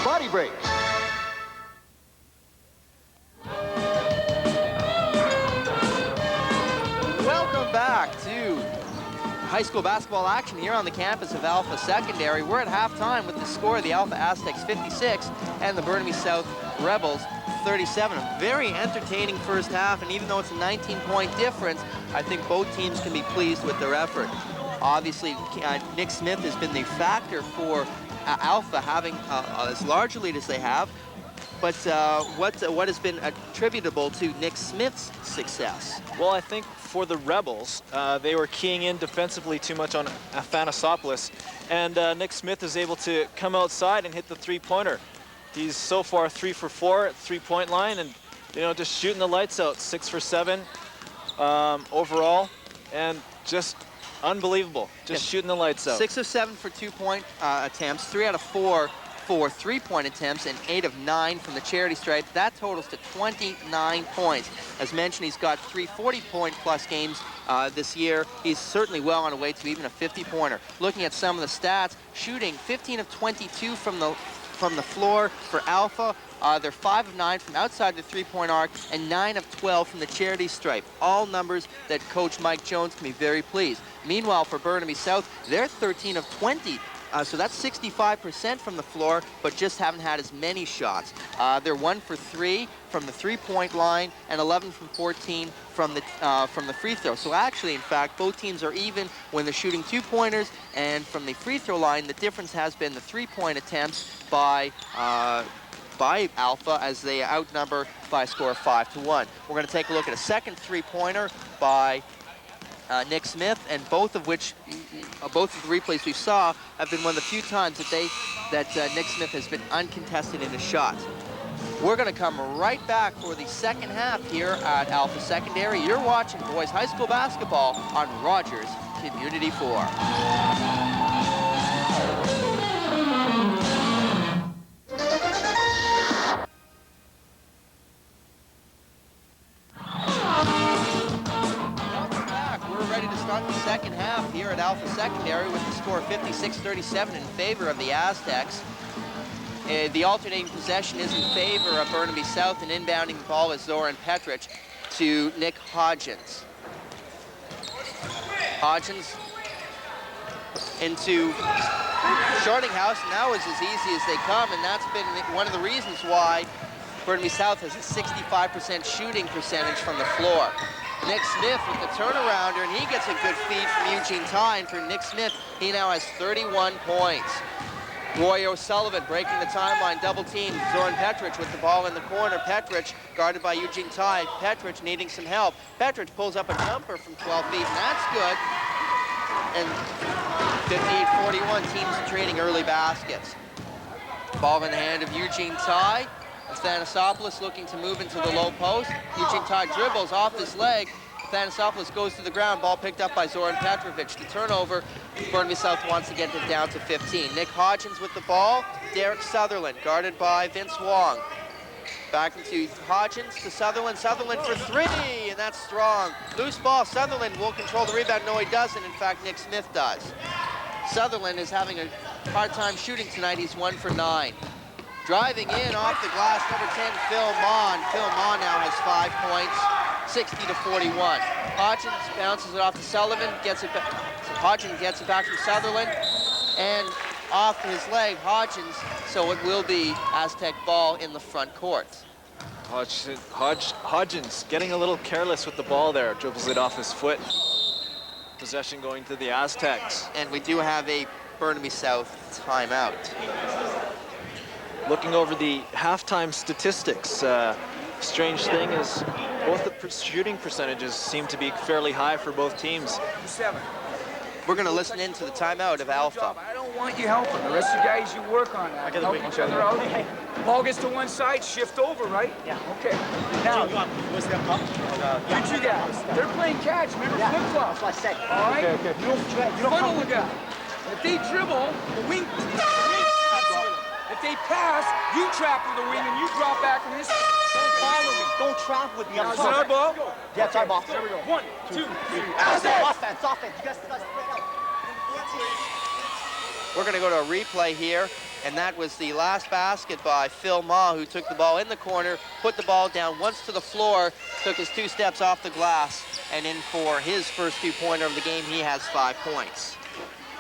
Body break. Welcome back to high school basketball action here on the campus of Alpha Secondary. We're at halftime with the score of the Alpha Aztecs 56 and the Burnaby South Rebels 37. A very entertaining first half, and even though it's a 19-point difference, I think both teams can be pleased with their effort. Obviously, Nick Smith has been the factor for Alpha having as large a lead as they have. but what has been attributable to Nick Smith's success? Well, I think for the Rebels, they were keying in defensively too much on Athanasopoulos, and Nick Smith is able to come outside and hit the three-pointer. He's so far 3 for 4 at three-point line, and just shooting the lights out. 6 for 7 overall, and just unbelievable. Just shooting the lights out. 6 of 7 for 2-point attempts, 3 out of 4 for 3-point attempts, and 8 of 9 from the charity stripe. That totals to 29 points. As mentioned, he's got 3 40-point-plus games this year. He's certainly well on the way to even a 50-pointer. Looking at some of the stats, shooting 15 of 22 from the floor for Alpha. They're 5 of 9 from outside the three-point arc and 9 of 12 from the charity stripe. All numbers that Coach Mike Jones can be very pleased. Meanwhile, for Burnaby South, they're 13 of 20. So that's 65% from the floor, but just haven't had as many shots. They're 1 for 3 from the three-point line and 11 from 14 from the free throw. So actually, in fact, both teams are even when they're shooting 2-pointers, and from the free throw line, the difference has been the 3-point attempts by Alpha, as they outnumber by a score of 5-1. We're going to take a look at a second 3-pointer by Nick Smith, and both of the replays we saw have been one of the few times that Nick Smith has been uncontested in a shot. We're going to come right back for the second half here at Alpha Secondary. You're watching boys high school basketball on Rogers Community 4. Start the second half here at Alpha Secondary with the score 56-37 in favor of the Aztecs. The alternating possession is in favor of Burnaby South, and inbounding the ball is Zoran Petric to Nick Hodgins. Hodgins into Shortinghouse, and that was as easy as they come, and that's been one of the reasons why Burnaby South has a 65% shooting percentage from the floor. Nick Smith with the turnarounder, and he gets a good feed from Eugene Ty, and for Nick Smith, he now has 31 points. Roy O'Sullivan breaking the timeline, double team. Zoran Petric with the ball in the corner. Petric guarded by Eugene Ty. Petric needing some help. Petric pulls up a jumper from 12 feet, and that's good. And 58-41, teams trading early baskets. Ball in the hand of Eugene Ty. Athanasopoulos looking to move into the low post. Eugene Ty dribbles off his leg. Athanasopoulos goes to the ground. Ball picked up by Zoran Petrovic. The turnover, Burnaby South wants to get it down to 15. Nick Hodgins with the ball. Derek Sutherland guarded by Vince Wong. Back into Hodgins to Sutherland. Sutherland for 3, and that's strong. Loose ball. Sutherland will control the rebound. No, he doesn't. In fact, Nick Smith does. Sutherland is having a hard time shooting tonight. He's 1 for 9. Driving in off the glass, number 10, Phil Mon. Phil Mon now has 5 points, 60-41. Hodgins bounces it off to Sullivan, gets it back. Hodgins gets it back from Sutherland, and off his leg, Hodgins, so it will be Aztec ball in the front court. Hodgins getting a little careless with the ball there, dribbles it off his foot. Possession going to the Aztecs. And we do have a Burnaby South timeout. Looking over the halftime statistics, strange thing is both the shooting percentages seem to be fairly high for both teams. 7. We're going to listen into the timeout of Alpha. I don't want you helping. The rest of the guys, you work on that. Help each other out. Ball gets to one side, shift over, right? Yeah. Okay. Now, you two guys, they're playing catch. Remember flip-flop. That's what I said. All right? Okay. You don't funnel the guy. If they dribble, the wing. If they pass, you trap with the wing and you drop back in this. Don't follow me. Don't trap with me. Now, is it our ball? Yeah, it's our ball. There we go. 1, 2, 3. Offense. You guys spread out. We're going to go to a replay here, and that was the last basket by Phil Ma, who took the ball in the corner, put the ball down once to the floor, took his 2 steps off the glass, and in for his first 2-pointer of the game. He has 5 points.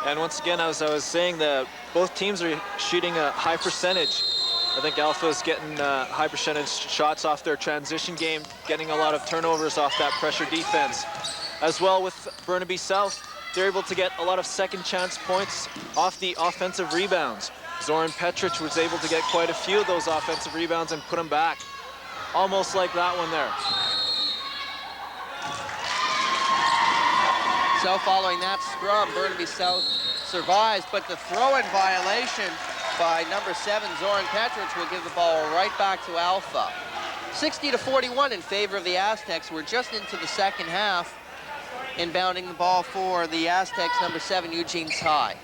And once again, as I was saying, both teams are shooting a high percentage. I think Alpha's getting high percentage shots off their transition game, getting a lot of turnovers off that pressure defense. As well with Burnaby South, they're able to get a lot of second chance points off the offensive rebounds. Zoran Petric was able to get quite a few of those offensive rebounds and put them back. Almost like that one there. So following that scrum, Burnaby South survives, but the throw-in violation by number 7, Zoran Petric, will give the ball right back to Alpha. 60-41 in favor of the Aztecs. We're just into the second half. Inbounding the ball for the Aztecs, number 7, Eugene Ty.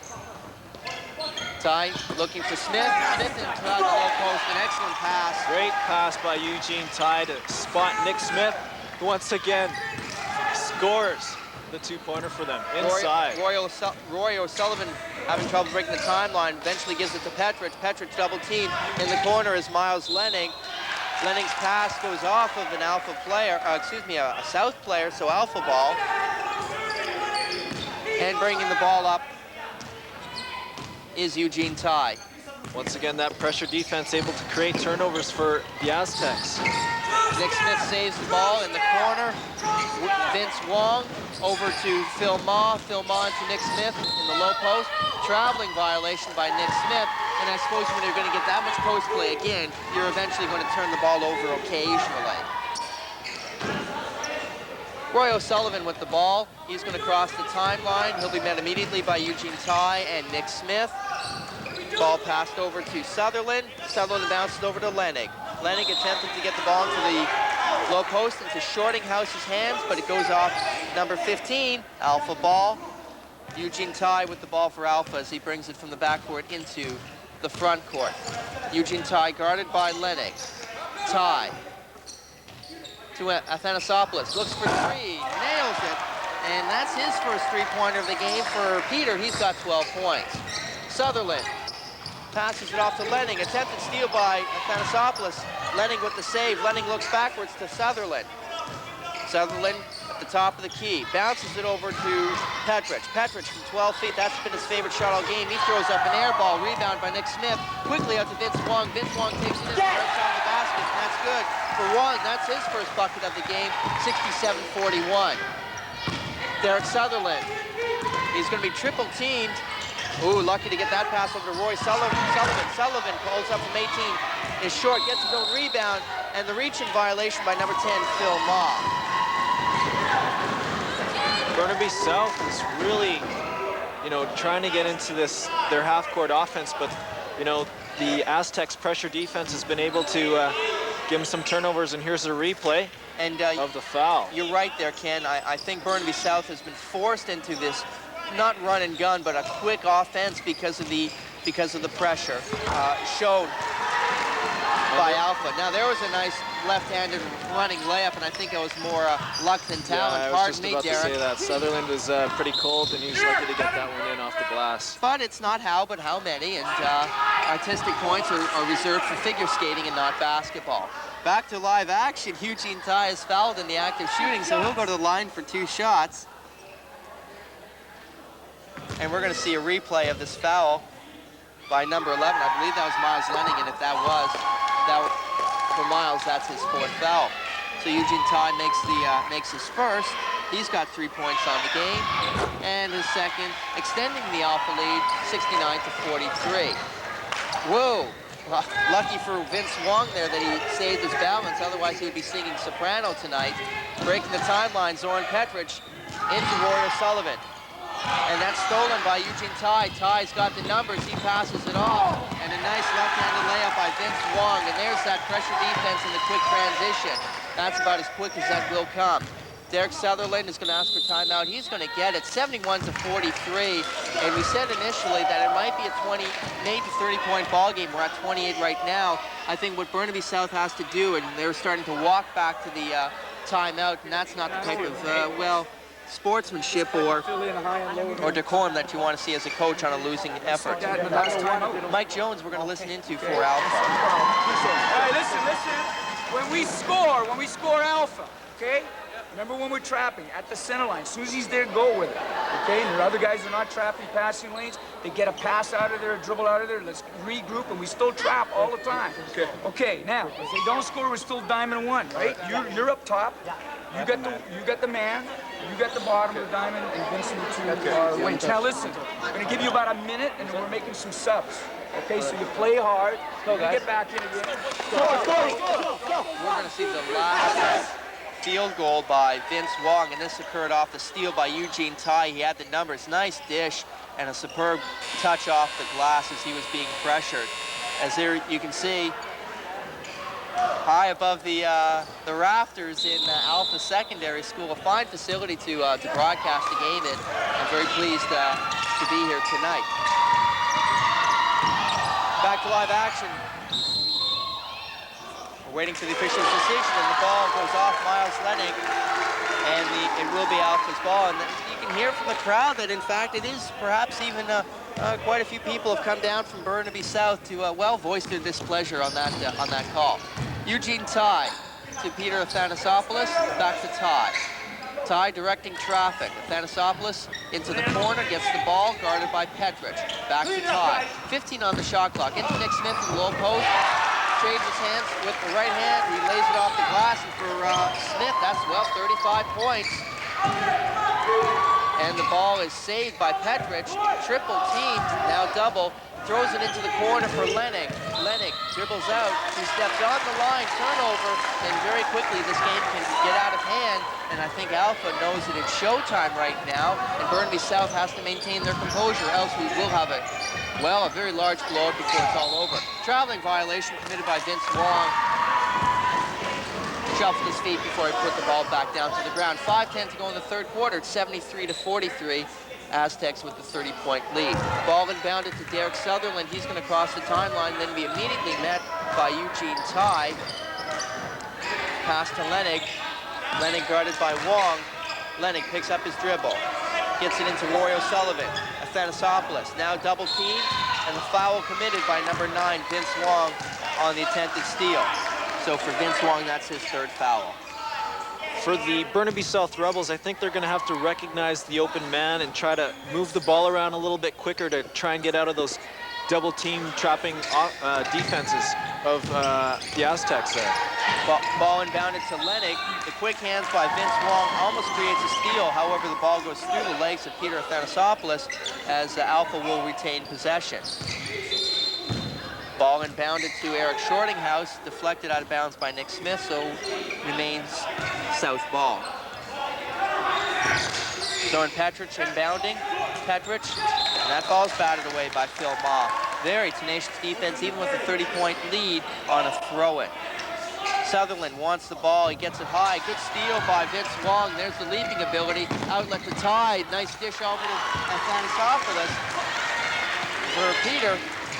Ty looking for Smith. Smith into the low post, an excellent pass. Great pass by Eugene Ty to spot Nick Smith, who once again scores the two-pointer for them inside. Roy O'Sullivan having trouble breaking the timeline, eventually gives it to Petric. Petric double team. In the corner is Miles Lenning. Lenning's pass goes off of an Alpha player, a South player, so Alpha ball. And bringing the ball up is Eugene Ty. Once again, that pressure defense able to create turnovers for the Aztecs. Nick Smith saves the ball in the corner. Vince Wong over to Phil Ma. Phil Ma into Nick Smith in the low post. Traveling violation by Nick Smith. And I suppose when you're going to get that much post play again, you're eventually going to turn the ball over occasionally. Roy O'Sullivan with the ball. He's going to cross the timeline. He'll be met immediately by Eugene Ty and Nick Smith. Ball passed over to Sutherland. Sutherland bounces over to Lennig. Lennig attempted to get the ball into the low post into Shortinghouse's hands, but it goes off number 15, Alpha ball. Eugene Ty with the ball for Alpha as he brings it from the backcourt into the front court. Eugene Ty guarded by Lennig. Ty to Athanasopoulos, looks for three, nails it, and that's his first three-pointer of the game for Peter. He's got 12 points. Sutherland passes it off to Lenning, attempted steal by Athanasopoulos. Lenning with the save. Lenning looks backwards to Sutherland. Sutherland at the top of the key, bounces it over to Petric. Petric from 12 feet, that's been his favorite shot all game. He throws up an air ball, rebound by Nick Smith. Quickly out to Vince Wong. Vince Wong takes it in the right side of the basket, and that's good for Wong. That's his first bucket of the game, 67-41. Derek Sutherland, he's going to be triple teamed. Ooh, lucky to get that pass over to Roy Sullivan. Sullivan pulls up from 18, is short, gets his own rebound, and the reach in violation by number 10, Phil Ma. Burnaby South is really, trying to get into their half-court offense, but, the Aztecs' pressure defense has been able to give them some turnovers, and here's a replay of the foul. You're right there, Ken. I think Burnaby South has been forced into this not run and gun, but a quick offense because of the pressure shown by Alpha. Now there was a nice left-handed running layup, and I think it was more luck than talent. Pardon me, Derek. To say that Sutherland was pretty cold, and he was lucky to get that one in off the glass. But it's not how, but how many, and artistic points are reserved for figure skating and not basketball. Back to live action. Eugene Ty is fouled in the act of shooting, so he'll go to the line for 2 shots. And we're going to see a replay of this foul by number 11. I believe that was Miles Lenning, and if that was for Miles, that's his 4th foul. So Eugene Ty makes his first. He's got 3 points on the game, and his second, extending the Alpha lead, 69-43. Whoa! Lucky for Vince Wong there that he saved his balance. Otherwise, he would be singing soprano tonight. Breaking the timeline, Zoran Petric into Roy O'Sullivan. And that's stolen by Eugene Ty. Ty's got the numbers. He passes it off. And a nice left-handed layup by Vince Wong. And there's that pressure defense in the quick transition. That's about as quick as that will come. Derek Sutherland is going to ask for timeout. He's going to get it, 71-43. And we said initially that it might be a 20, maybe 30-point ball game. We're at 28 right now. I think what Burnaby South has to do, and they're starting to walk back to the timeout, and that's not the type of, sportsmanship or decorum that you want to see as a coach on a losing effort. Mike Jones, we're going to listen into for Alpha. All right, listen. When we score Alpha, okay? Remember when we're trapping at the center line, as soon as he's there, go with it, okay? And the other guys are not trapping passing lanes. They get a pass out of there, a dribble out of there. Let's regroup, and we still trap all the time. Okay, now, if they don't score, we're still diamond 1, right? You're up top. You got the man, you got the bottom of the diamond, and Vincent to wings. Now listen, I'm gonna give you about a minute, and then we're making some subs. Okay, so you play hard. You guys. get back in again. We're going to see the last field goal by Vince Wong, and this occurred off the steal by Eugene Tai. He had the numbers. Nice dish and a superb touch off the glass as he was being pressured. As there you can see, high above the rafters in Alpha Secondary School, a fine facility to broadcast the game in. I'm very pleased to be here tonight. Back to live action. We're waiting for the official's decision, and the ball goes off Miles Lennig, and it will be Alpha's ball. And you can hear from the crowd that, in fact, it is perhaps even quite a few people have come down from Burnaby South to well voice their displeasure on that call. Eugene Tai to Peter Athanasopoulos, back to Tai. Tai directing traffic. Athanasopoulos into the corner, gets the ball, guarded by Petrich. Back to Tai. 15 on the shot clock. Into Nick Smith in the low post. Trades his hands with the right hand. He lays it off the glass, and for Smith, that's, well, 35 points. And the ball is saved by Petrich. Triple teamed, now double. Throws it into the corner for Lennig. Lennig dribbles out. He steps on the line, turnover, and very quickly this game can get out of hand. And I think Alpha knows that it's showtime right now, and Burnaby South has to maintain their composure, else we will have a very large blowout before it's all over. Traveling violation committed by Vince Wong. Shuffled his feet before he put the ball back down to the ground. 5:10 to go in the third quarter. It's 73-43. Aztecs with the 30-point lead. Ball inbounded to Derek Sutherland. He's going to cross the timeline, then be immediately met by Eugene Tai. Pass to Lennig. Lennig guarded by Wong. Lennig picks up his dribble. Gets it into Rory O'Sullivan. Athanasopoulos now double teamed, and the foul committed by number 9, Vince Wong, on the attempted steal. So for Vince Wong, that's his third foul. For the Burnaby South Rebels, I think they're going to have to recognize the open man and try to move the ball around a little bit quicker to try and get out of those double team trapping defenses of the Aztecs there. Ball inbounded to Lennig. The quick hands by Vince Wong almost creates a steal. However, the ball goes through the legs of Peter Athanasopoulos as Alpha will retain possession. Ball inbounded to Eric Shortinghouse, deflected out of bounds by Nick Smith, so remains South ball. So in Petrich inbounding, Petrich, and that ball's batted away by Phil Ma. Very tenacious defense, even with a 30-point lead on a throw-in. Sutherland wants the ball, he gets it high, good steal by Vince Wong. There's the leaping ability, outlet to Tide, nice dish over to Athanasopoulos. For Peter,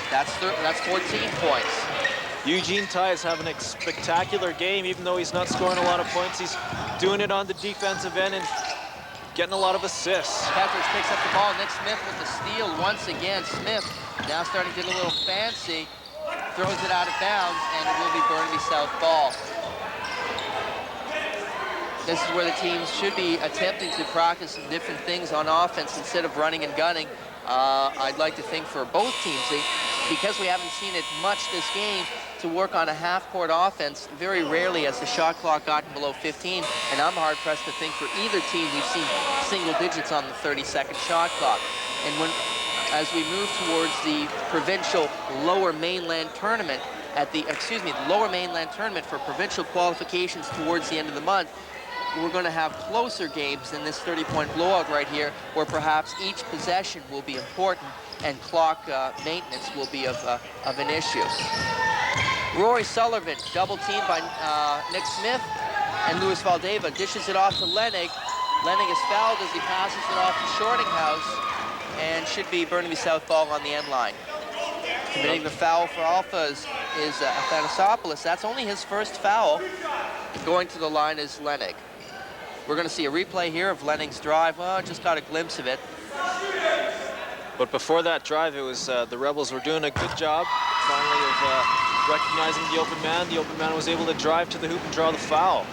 that's 14 points. Eugene Tai is having a spectacular game, even though he's not scoring a lot of points. He's doing it on the defensive end and getting a lot of assists. Petrich picks up the ball. Nick Smith with the steal once again. Smith now starting to get a little fancy, throws it out of bounds, and it will be Burnaby South ball. This is where the teams should be attempting to practice some different things on offense instead of running and gunning. I'd like to think for both teams, because we haven't seen it much this game, to work on a half-court offense very rarely as the shot clock gotten below 15, and I'm hard-pressed to think for either team we've seen single digits on the 30-second shot clock. And as we move towards the provincial Lower Mainland tournament, the Lower Mainland tournament for provincial qualifications towards the end of the month, we're going to have closer games than this 30-point blowout right here, where perhaps each possession will be important and clock maintenance will be of an issue. Rory Sullivan, double teamed by Nick Smith, and Luis Valdeva dishes it off to Lennig. Lennig is fouled as he passes it off to Shortinghouse, and should be Burnaby South ball on the end line. Committing the foul for Alpha is Athanasopoulos. That's only his first foul. Going to the line is Lennig. We're going to see a replay here of Lenning's drive. Well, I just got a glimpse of it. But before that drive, it was the Rebels were doing a good job, finally, of recognizing the open man. The open man was able to drive to the hoop and draw the foul.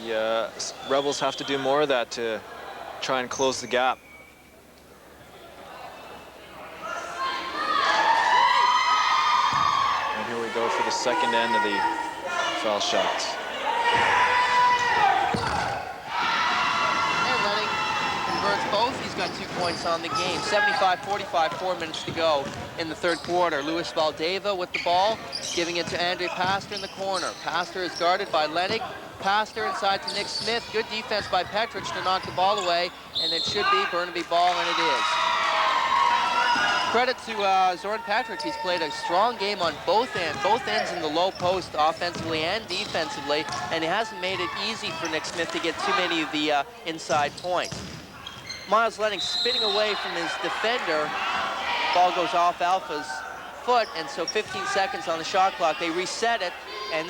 The Rebels have to do more of that to try and close the gap. And here we go for the second end of the foul shots. And Lenning converts both. He's got 2 points on the game. 75-45, 4 minutes to go in the third quarter. Luis Valdeva with the ball, giving it to Andre Pastor in the corner. Pastor is guarded by Lennig. Pastor inside to Nick Smith. Good defense by Petrich to knock the ball away, and it should be Burnaby ball, and it is. Credit to Zoran Petrich. He's played a strong game on both ends in the low post, offensively and defensively, and it hasn't made it easy for Nick Smith to get too many of the inside points. Miles Lennig spinning away from his defender. Ball goes off Alpha's foot, and so 15 seconds on the shot clock. They reset it, and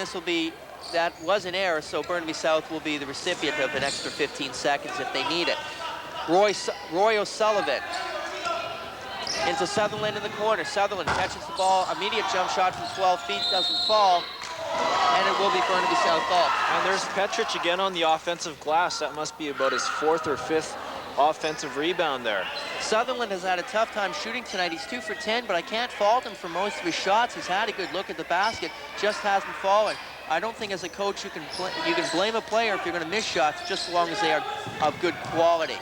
that was an error, so Burnaby South will be the recipient of an extra 15 seconds if they need it. Roy O'Sullivan into Sutherland in the corner. Sutherland catches the ball, immediate jump shot from 12 feet, doesn't fall, and it will be Burnaby South ball. And there's Petrich again on the offensive glass. That must be about his 4th or 5th offensive rebound there. Sutherland has had a tough time shooting tonight. He's 2 for 10, but I can't fault him for most of his shots. He's had a good look at the basket, just hasn't fallen. I don't think as a coach you can blame a player if you're going to miss shots, just as long as they are of good quality.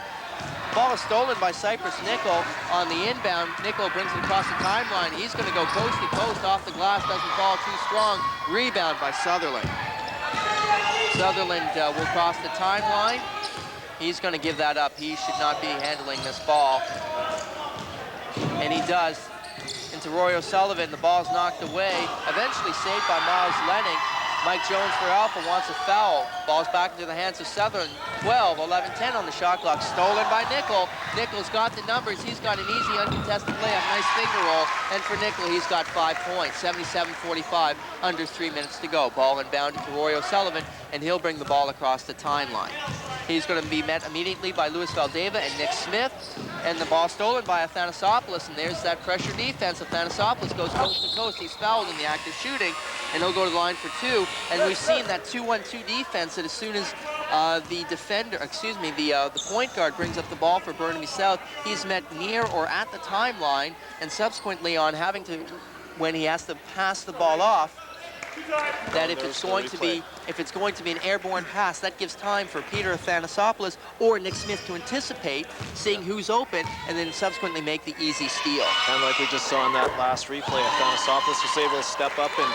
Ball is stolen by Cypress Nickel on the inbound. Nickel brings it across the timeline. He's going to go coast to coast off the glass, doesn't fall too strong. Rebound by Sutherland. Sutherland will cross the timeline. He's going to give that up. He should not be handling this ball. And he does. Into Roy O'Sullivan. The ball's knocked away. Eventually saved by Miles Lennig. Mike Jones for Alpha wants a foul. Ball's back into the hands of Sutherland. 12, 11, 10 on the shot clock. Stolen by Nickel. Nickel's got the numbers. He's got an easy, uncontested layup. Nice finger roll. And for Nickel, he's got 5 points. 77-45, under 3 minutes to go. Ball inbounded to Roy O'Sullivan, and he'll bring the ball across the timeline. He's going to be met immediately by Luis Valdeva and Nick Smith. And the ball stolen by Athanasopoulos, and there's that pressure defense. Athanasopoulos goes coast to coast. He's fouled in the act of shooting, and he'll go to the line for 2. And we've seen that 2-1-2 defense that as soon as the point guard brings up the ball for Burnaby South, he's met near or at the timeline, and subsequently on having to, when he has to pass the ball off, that if it's going to be an airborne pass, that gives time for Peter Athanasopoulos or Nick Smith to anticipate, seeing who's open, and then subsequently make the easy steal. And like we just saw in that last replay, Athanasopoulos was able to step up and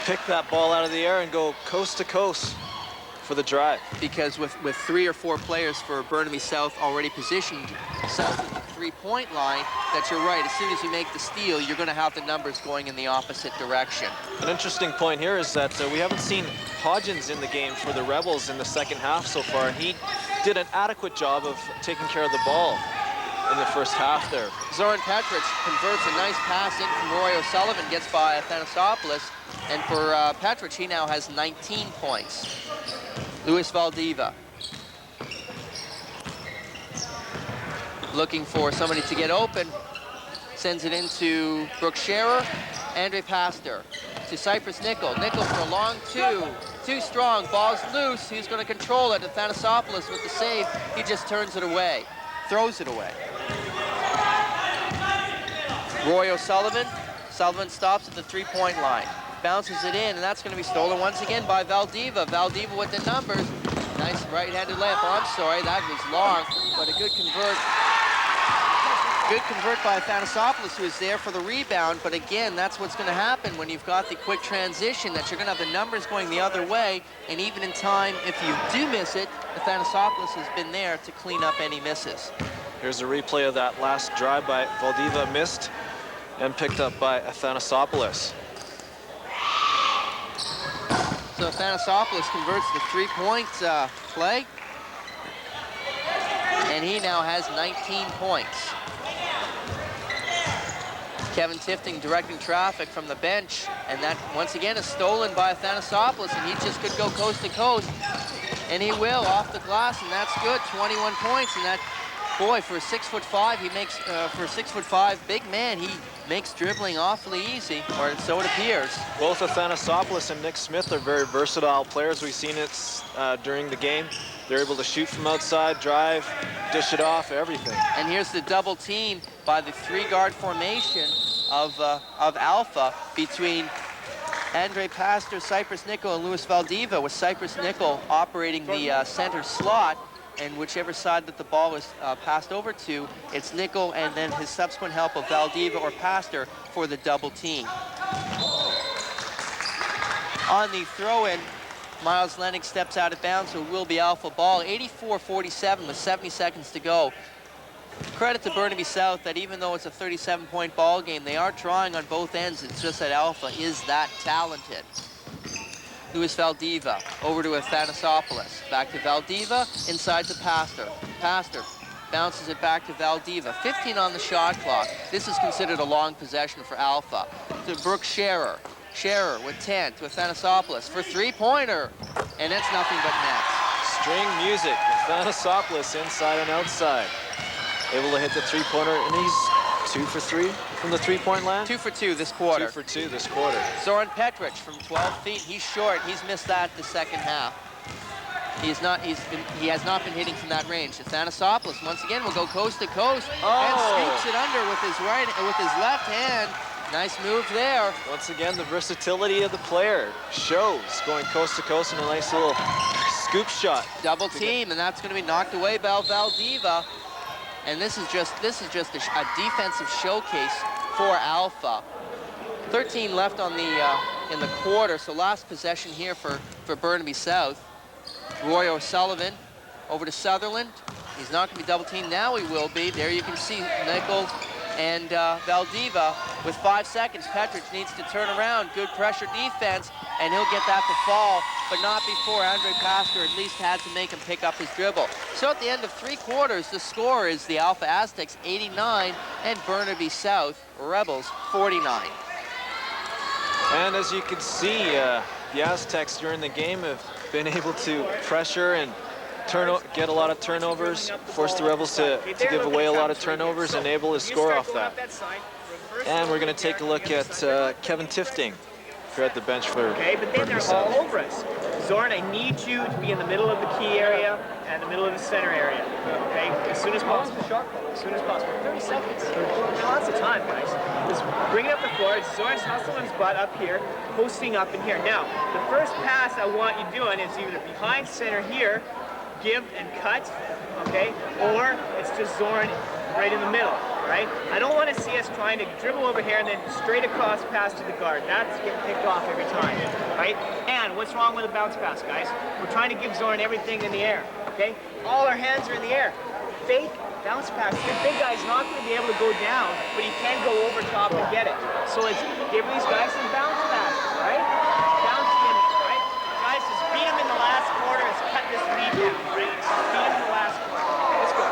pick that ball out of the air and go coast to coast for the drive. Because with 3 or 4 players for Burnaby South already positioned south of the 3-point line, that you're right, as soon as you make the steal, you're going to have the numbers going in the opposite direction. An interesting point here is that we haven't seen Hodgins in the game for the Rebels in the second half so far, and he did an adequate job of taking care of the ball in the first half there. Zoran Petrich converts a nice pass in from Roy O'Sullivan, gets by Athanasopoulos, and for Petrich, he now has 19 points. Luis Valdeva looking for somebody to get open, sends it into Brooke Scherer. Andre Pastor to Cypress Nickel. Nickel for a long 2. Too strong, ball's loose. Who's going to control it? Athanasopoulos with the save. He just turns it away, throws it away. Roy O'Sullivan. Sullivan stops at the 3-point line. Bounces it in, and that's going to be stolen once again by Valdeva. Valdeva with the numbers. Nice right-handed layup. Oh, I'm sorry, that was long, but a good convert. Good convert by Athanasopoulos, who is there for the rebound. But again, that's what's going to happen when you've got the quick transition, that you're going to have the numbers going the other way. And even in time, if you do miss it, Athanasopoulos has been there to clean up any misses. Here's a replay of that last drive by Valdeva, missed and picked up by Athanasopoulos. So Athanasopoulos converts the 3-point play, and he now has 19 points. Kevin Tifting directing traffic from the bench, and that once again is stolen by Athanasopoulos, and he just could go coast to coast, and he will off the glass, and that's good. 21 points, and that, boy, for a 6'5", he makes for a 6'5" big man, he makes dribbling awfully easy, or so it appears. Both Athanasopoulos and Nick Smith are very versatile players. We've seen it during the game. They're able to shoot from outside, drive, dish it off, everything. And here's the double team by the 3-guard formation of Alpha between Andre Pastor, Cypress Nickel, and Luis Valdeva, with Cypress Nickel operating the center slot. and whichever side that the ball is passed over to, it's Nickel and then his subsequent help of Valdiva or Pastor for the double team. On the throw-in, Miles Lennick steps out of bounds, so it will be Alpha ball. 84-47 with 70 seconds to go. Credit to Burnaby South that even though it's a 37-point ball game, they are trying on both ends. It's just that Alpha is that talented. Luis Valdiva over to Athanasopoulos. Back to Valdiva, inside to Pastor. Pastor bounces it back to Valdiva. 15 on the shot clock. This is considered a long possession for Alpha. To Brooke Scherer. Scherer with 10 to Athanasopoulos for three-pointer. And it's nothing but nets. String music. Athanasopoulos inside and outside. Able to hit the three-pointer, and he's 2 for 3 from the three-point line. 2 for 2 this quarter. 2 for 2 this quarter. Zoran Petric from 12 feet. He's short. He's missed that the second half. He has not been hitting from that range. Athanasopoulos once again will go coast to coast and sweeps it under with his left hand. Nice move there. Once again, the versatility of the player shows, going coast to coast in a nice little scoop shot. Double team, and that's going to be knocked away by Valdiva. And this is just a defensive showcase for Alpha. 13 left on the in the quarter, so last possession here for Burnaby South. Roy O'Sullivan over to Sutherland. He's not going to be double teamed. Now he will be. There you can see Nichols and Valdiva with 5 seconds. Petric needs to turn around. Good pressure defense, and he'll get that to fall, but not before Andre Pastor at least had to make him pick up his dribble. So at the end of 3 quarters, the score is the Alpha Aztecs 89 and Burnaby South Rebels 49. And as you can see, the Aztecs during the game have been able to pressure and get a lot of turnovers, force the Rebels to give away a lot of turnovers, and able to score off that. And we're going to take a look at Kevin Tifting, who at the bench for but then they're all over us. Zoran, I need you to be in the middle of the key area and the middle of the center area, okay? As soon as possible. As soon as possible. 30 seconds. Lots of time, guys. Just bring it up the floor. Zoran's hustling his butt up here, posting up in here. Now, the first pass I want you doing is either behind center here, give and cut, okay? Or it's just Zoran right in the middle, right? I don't want to see us trying to dribble over here and then straight across pass to the guard. That's getting picked off every time, right? And what's wrong with a bounce pass, guys? We're trying to give Zoran everything in the air, okay? All our hands are in the air. Fake bounce pass. The big guy's not going to be able to go down, but he can go over top and get it. So let's give these guys some bounce passes, right? Bounce gimmicks, right? Guys, just beat him in the last quarter and cut this rebound, right? Beat him in the last quarter. Let's go.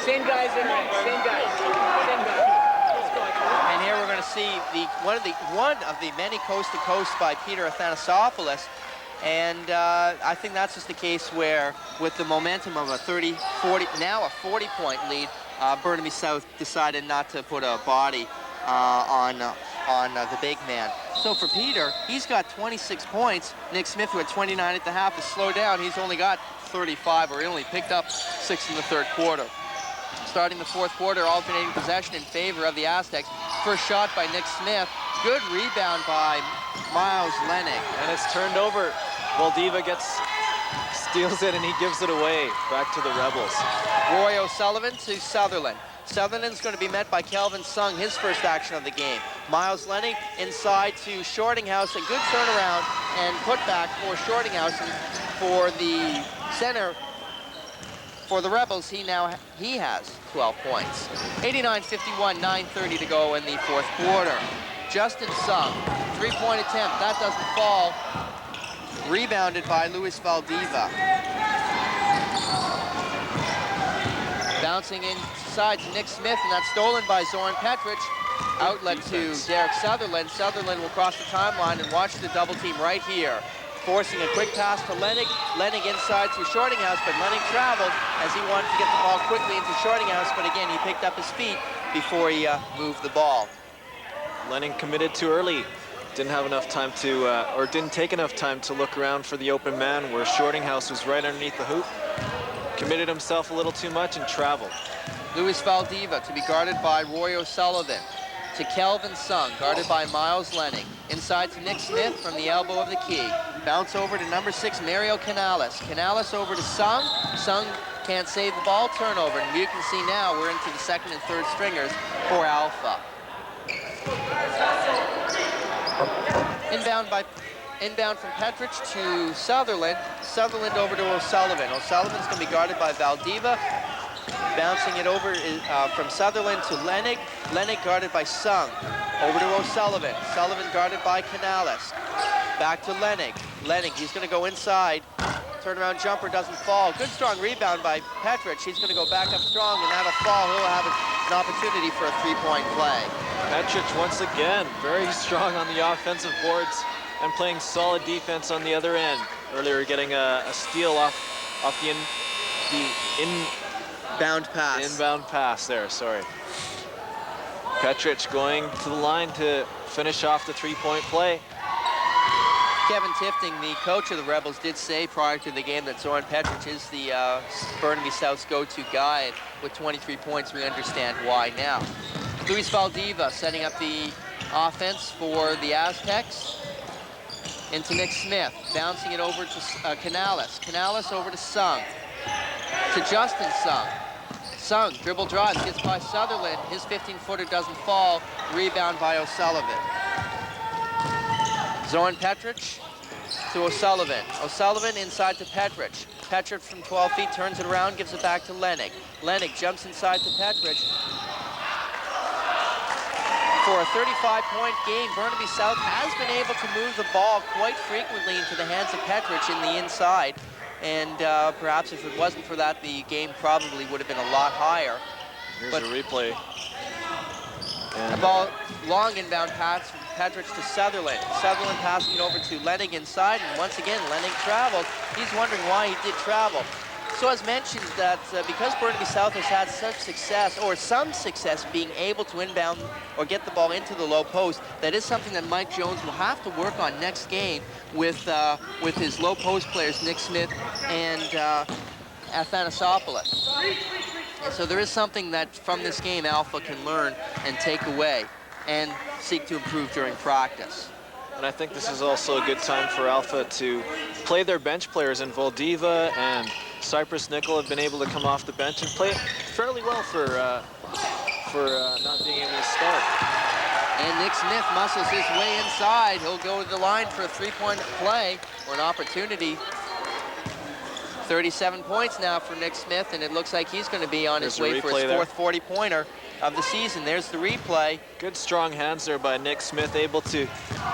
Same guys in there. Same guys. Same guys. Let's go. And here we're going to see one of the many coast to coast by Peter Athanasopoulos. And I think that's just the case where, with the momentum of a 30-40, now a 40-point lead, Burnaby South decided not to put a body on the big man. So for Peter, he's got 26 points. Nick Smith, who had 29 at the half, is slowed down. He's only got 35, or he only picked up 6 in the third quarter. Starting the fourth quarter, alternating possession in favor of the Aztecs. First shot by Nick Smith. Good rebound by Miles Lennick. And it's turned over. Valdiva steals it, and he gives it away back to the Rebels. Roy O'Sullivan to Sutherland. Sutherland's going to be met by Kelvin Sung, his first action of the game. Miles Lennick inside to Shortinghouse. A good turnaround and putback for Shortinghouse. And for the center, for the Rebels, he has 12 points. 89-51, 9:30 to go in the fourth quarter. Justin Sung, three-point attempt. That doesn't fall. Rebounded by Luis Valdiva. Bouncing inside to Nick Smith, and that's stolen by Zoran Petric. Outlet to Derek Sutherland. Sutherland will cross the timeline and watch the double team right here. Forcing a quick pass to Lennick. Lennick inside to Shortinghouse, but Lennick traveled as he wanted to get the ball quickly into Shortinghouse, but again, he picked up his feet before he moved the ball. Lennick committed too early. Didn't have enough time to, or didn't take enough time to look around for the open man, where Shortinghouse was right underneath the hoop. Committed himself a little too much and traveled. Luis Valdiva to be guarded by Roy O'Sullivan. To Kelvin Sung, guarded by Miles Lennick. Inside to Nick Smith from the elbow of the key. Bounce over to number 6, Mario Canales. Canales over to Sung. Sung can't save the ball, turnover. And you can see now we're into the second and third stringers for Alpha. Inbound from Petrich to Sutherland. Sutherland over to O'Sullivan. O'Sullivan's going to be guarded by Valdiva. Bouncing it over from Sutherland to Lenig. Lenig guarded by Sung. Over to O'Sullivan. Sullivan guarded by Canales. Back to Lenig. Lenig, he's going to go inside. Turnaround jumper doesn't fall. Good strong rebound by Petrich. He's going to go back up strong, and that'll fall. He'll have an opportunity for a three-point play. Petrich once again very strong on the offensive boards and playing solid defense on the other end. Earlier getting a steal off the inbound pass. Inbound pass there, sorry. Petrich going to the line to finish off the three-point play. Kevin Tifting, the coach of the Rebels, did say prior to the game that Zoran Petrich is the Burnaby South's go-to guy. With 23 points, we understand why now. Luis Valdiva setting up the offense for the Aztecs. Into Nick Smith, bouncing it over to Canales. Canales over to Sung. To Justin Sung. Sung, dribble drives, gets by Sutherland. His 15-footer doesn't fall. Rebound by O'Sullivan. Zoran Petrich to O'Sullivan. O'Sullivan inside to Petrich. Petrich from 12 feet turns it around, gives it back to Lenig. Lenig jumps inside to Petrich. For a 35-point game, Burnaby South has been able to move the ball quite frequently into the hands of Petrich in the inside. And perhaps if it wasn't for that, the game probably would have been a lot higher. Here's a replay. The ball, long inbound pass from Petrich to Sutherland. Sutherland passing it over to Lenig inside, and once again, Lenig traveled. He's wondering why he did travel. So as mentioned, that because Burnaby South has had such success, or some success, being able to inbound or get the ball into the low post, that is something that Mike Jones will have to work on next game with his low post players, Nick Smith and Athanasopoulos. And so there is something that from this game Alpha can learn and take away and seek to improve during practice. And I think this is also a good time for Alpha to play their bench players, and Valdiva and Cypress Nickel have been able to come off the bench and play fairly well for not being able to start. And Nick Smith muscles his way inside. He'll go to the line for a three-point play or an opportunity. 37 points now for Nick Smith, and it looks like he's going to be on his way for his fourth 40-pointer of the season. There's the replay. Good strong hands there by Nick Smith, able to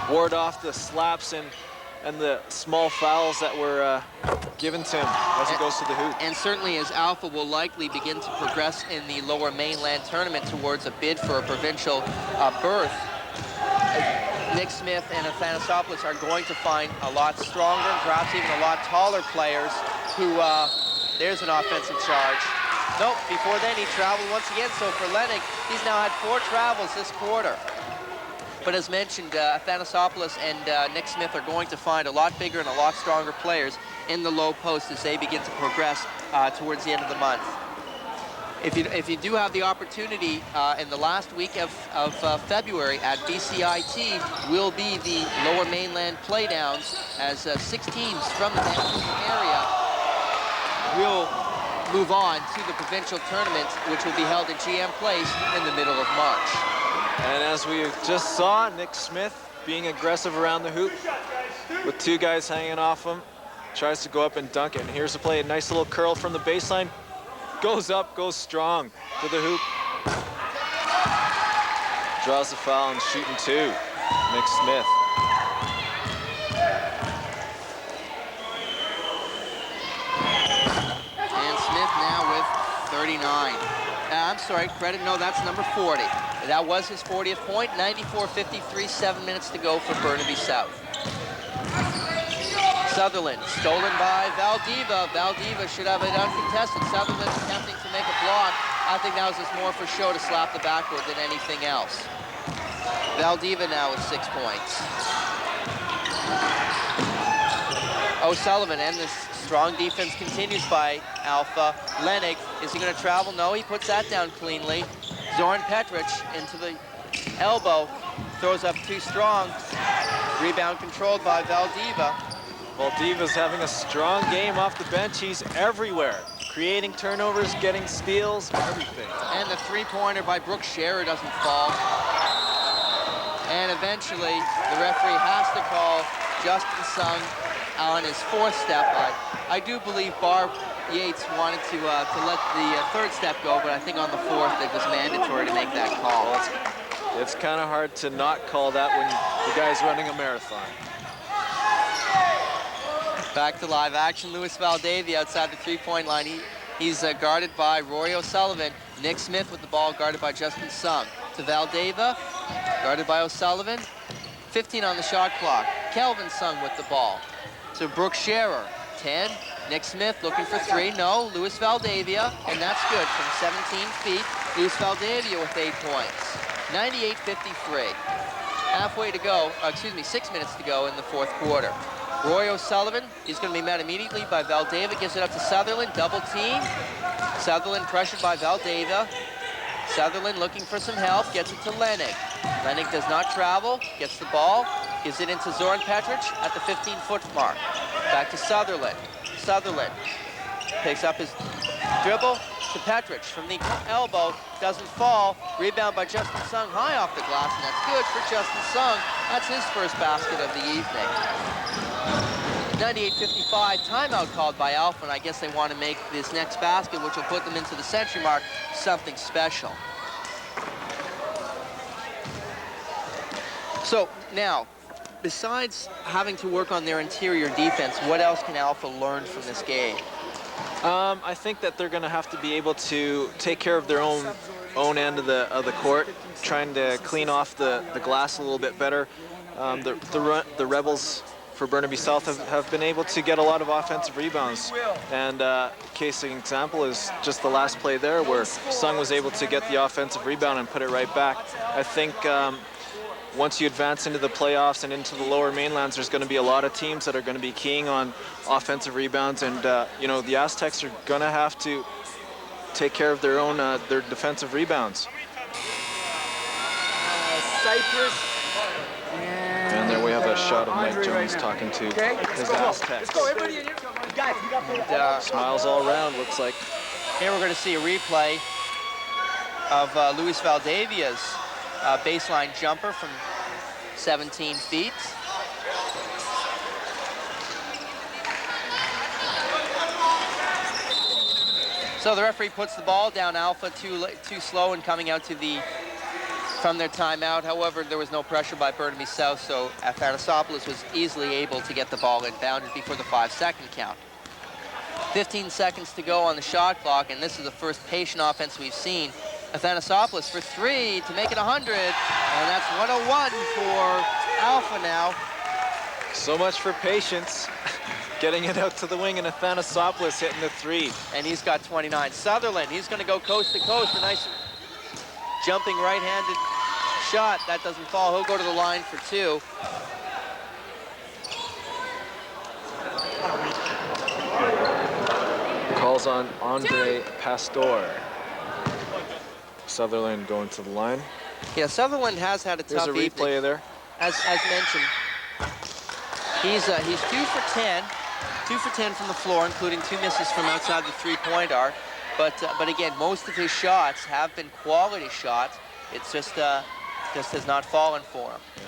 ward off the slaps and the small fouls that were given to him as he goes to the hoop. And certainly as Alpha will likely begin to progress in the Lower Mainland tournament towards a bid for a provincial berth, Nick Smith and Athanasopoulos are going to find a lot stronger, perhaps even a lot taller players who, there's an offensive charge. Nope, before then he traveled once again, so for Lenig, he's now had 4 travels this quarter. But as mentioned, Athanasopoulos and Nick Smith are going to find a lot bigger and a lot stronger players in the low post as they begin to progress towards the end of the month. If you do have the opportunity in the last week of February at BCIT will be the Lower Mainland playdowns as 6 teams from the Vancouver area will move on to the provincial tournament, which will be held at GM Place in the middle of March. And as we just saw, Nick Smith being aggressive around the hoop with 2 guys hanging off him, tries to go up and dunk it. And here's the play, a nice little curl from the baseline. Goes up, goes strong to the hoop. Draws the foul and shooting 2, Nick Smith. And Smith now with 39. I'm sorry, credit, no, that's number 40. That was his 40th point, 94-53, 7 minutes to go for Burnaby South. Sutherland, stolen by Valdiva. Valdiva should have it uncontested. Sutherland attempting to make a block. I think that was just more for show to slap the backboard than anything else. Valdiva now with 6 points. O'Sullivan, and this strong defense continues by Alpha. Lenig, is he going to travel? No, he puts that down cleanly. Zoran Petrich into the elbow, throws up too strong. Rebound controlled by Valdiva. Valdiva's having a strong game off the bench. He's everywhere. creating turnovers, getting steals, everything. And the three-pointer by Brooke Scherer doesn't fall. And eventually, the referee has to call Justin Sung on his fourth step. I do believe Barb Yates wanted to let the third step go, but I think on the fourth it was mandatory to make that call. It's kind of hard to not call that when the guy's running a marathon. Back to live action, Louis Valdavia outside the three-point line. He's guarded by Rory O'Sullivan. Nick Smith with the ball, guarded by Justin Sung. To Valdava, guarded by O'Sullivan. 15 on the shot clock. Kelvin Sung with the ball. To Brooke Scherer, 10. Nick Smith looking for three, no. Louis Valdavia, and that's good from 17 feet. Louis Valdavia with 8 points. 98-53. Halfway to go, 6 minutes to go in the fourth quarter. Roy O'Sullivan, he's going to be met immediately by Valdava, gives it up to Sutherland, double team. Sutherland pressured by Valdava. Sutherland looking for some help, gets it to Lenig. Lenig does not travel, gets the ball, gives it into Zoran Petric at the 15-foot mark. Back to Sutherland. Sutherland picks up his dribble to Petric from the elbow, doesn't fall. Rebound by Justin Sung high off the glass, and that's good for Justin Sung. That's his first basket of the evening. 98-55, timeout called by Alpha, and I guess they want to make this next basket, which will put them into the century mark, something special. So now, besides having to work on their interior defense, what else can Alpha learn from this game? I think that they're going to have to be able to take care of their own end of the court, trying to clean off the glass a little bit better. The Rebels for Burnaby South have been able to get a lot of offensive rebounds, and case in example is just the last play there where Sung was able to get the offensive rebound and put it right back. I think once you advance into the playoffs and into the lower mainlands, there's going to be a lot of teams that are going to be keying on offensive rebounds, and you know, the Aztecs are going to have to take care of their own their defensive rebounds. Cyprus. And there we have a shot of Mike Jones talking to his Aztecs. Let's go, everybody in here. Guys, we got Smiles all around, looks like. Here we're going to see a replay of Louis Valdavia's baseline jumper from 17 feet. So the referee puts the ball down. Alpha too slow and coming out to from their timeout. However, there was no pressure by Burnaby South, so Athanasopoulos was easily able to get the ball inbounded before the 5-second count. 15 seconds to go on the shot clock, and this is the first patient offense we've seen. Athanasopoulos for three to make it 100, and that's 101 for Alpha now. So much for patience. Getting it out to the wing, and Athanasopoulos hitting the three. And he's got 29. Sutherland, he's going to go coast to coast. A nice jumping right-handed shot. That doesn't fall. He'll go to the line for two. Calls on Andre Pastor. Sutherland going to the line. Yeah, Sutherland has had a tough evening. There's a replay there. As mentioned, he's 2 for 10. 2 for 10 from the floor, including 2 misses from outside the three-point arc. But again, most of his shots have been quality shots. It's just has not fallen for him. Yeah.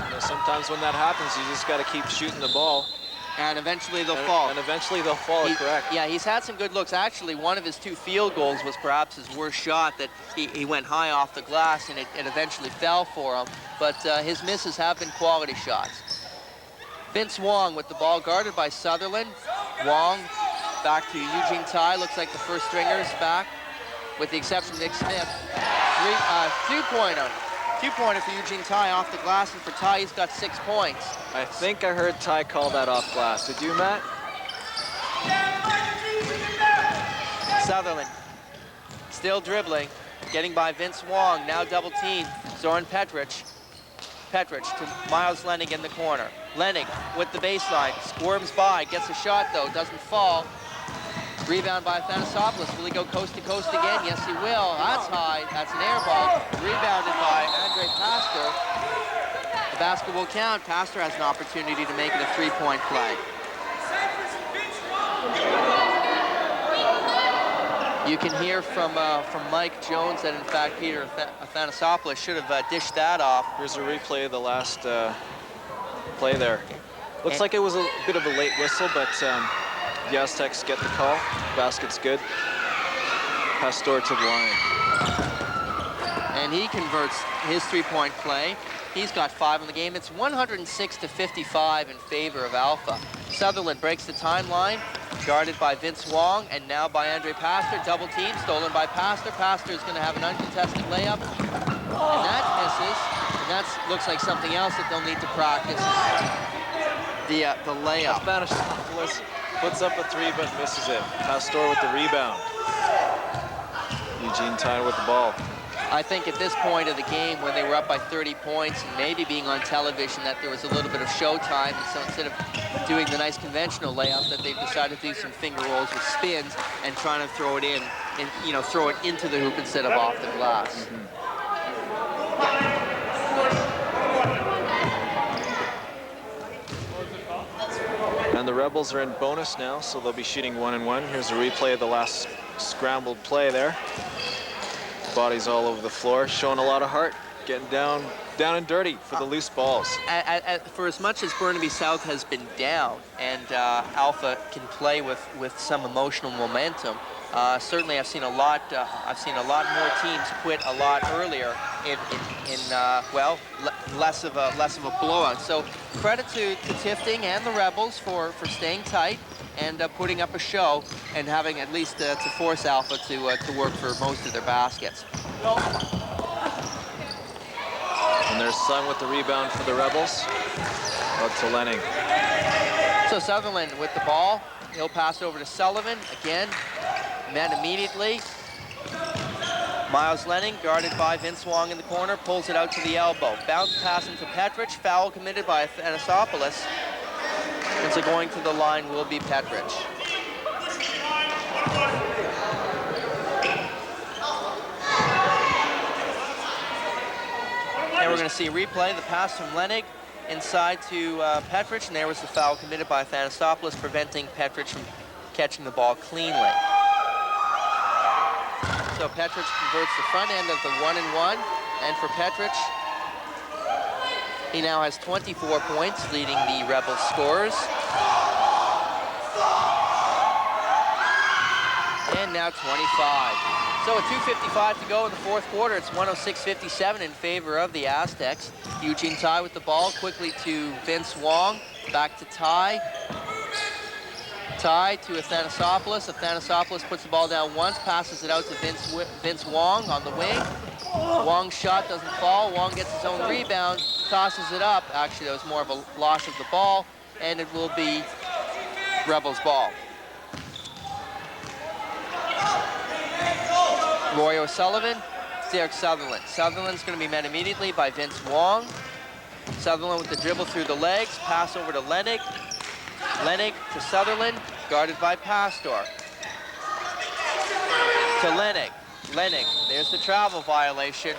You know, sometimes when that happens, you just got to keep shooting the ball. And eventually they'll fall. And eventually they'll fall, correct. Yeah, he's had some good looks. Actually, one of his 2 field goals was perhaps his worst shot, that he went high off the glass and it eventually fell for him. But his misses have been quality shots. Vince Wong with the ball, guarded by Sutherland. Wong back to Eugene Tai. Looks like the first stringer is back, with the exception of Nick Smith. Two-pointer. Two-pointer for Eugene Tai off the glass, and for Tai, he's got 6 points. I think I heard Tai call that off glass. Did you, Matt? Sutherland still dribbling, getting by Vince Wong, now double team. Zoran Petric. Petric to Miles Lenig in the corner. Lenig with the baseline, squirms by, gets a shot though, doesn't fall. Rebound by Athanasopoulos. Will he go coast to coast again? Yes, he will. That's high. That's an air ball. Rebounded by Andre Pastor. The basket will count. Pastor has an opportunity to make it a 3-point play. You can hear from Mike Jones that, in fact, Peter Athanasopoulos should have dished that off. Here's a replay of the last play there. Looks like it was a bit of a late whistle, but the Aztecs get the call. Basket's good. Pastor to the line. And he converts his three-point play. He's got 5 in the game. It's 106-55 in favor of Alpha. Sutherland breaks the timeline, guarded by Vince Wong, and now by Andre Pastor. Double team, stolen by Pastor. Pastor is going to have an uncontested layup, and that misses. And that looks like something else that they'll need to practice. The layup. Spanish puts up a 3 but misses it. Pastor with the rebound. Eugene Ty with the ball. I think at this point of the game, when they were up by 30 points and maybe being on television, that there was a little bit of showtime. And so instead of doing the nice conventional layup, that they've decided to do some finger rolls with spins and trying to throw it in and, you know, throw it into the hoop instead of off the glass. And the Rebels are in bonus now, so they'll be shooting 1-1. Here's a replay of the last scrambled play there. Bodies all over the floor, showing a lot of heart, getting down and dirty for the loose balls. For as much as Burnaby South has been down and Alpha can play with some emotional momentum, certainly I've seen a lot more teams quit a lot earlier in well, less of a blowout. So credit to Tifting and the Rebels for staying tight and putting up a show and having at least to force Alpha to work for most of their baskets. And there's Sun with the rebound for the Rebels. Out to Lenning. So Sutherland with the ball. He'll pass over to Sullivan. Again, met immediately. Miles Lenning, guarded by Vince Wong in the corner, pulls it out to the elbow. Bounce pass into Petrich. Foul committed by Athanasopoulos. And so going to the line will be Petrich. And we're going to see a replay. The pass from Lenning inside to Petrich, and there was the foul committed by Athanasopoulos, preventing Petrich from catching the ball cleanly. So Petrich converts the front end of the 1-and-1, and for Petrich, he now has 24 points, leading the Rebels scorers. And now 25. So with 2:55 to go in the fourth quarter, it's 106-57 in favor of the Aztecs. Eugene Ty with the ball, quickly to Vince Wong, back to Ty. Ty to Athanasopoulos. Athanasopoulos puts the ball down once, passes it out to Vince Wong on the wing. Wong's shot doesn't fall. Wong gets his own rebound, tosses it up. Actually, that was more of a loss of the ball, and it will be Rebels ball. Roy O'Sullivan, Derek Sutherland. Sutherland's going to be met immediately by Vince Wong. Sutherland with the dribble through the legs, pass over to Lenning. Lenning to Sutherland, guarded by Pastor. To Lenning. Lenning, there's the travel violation.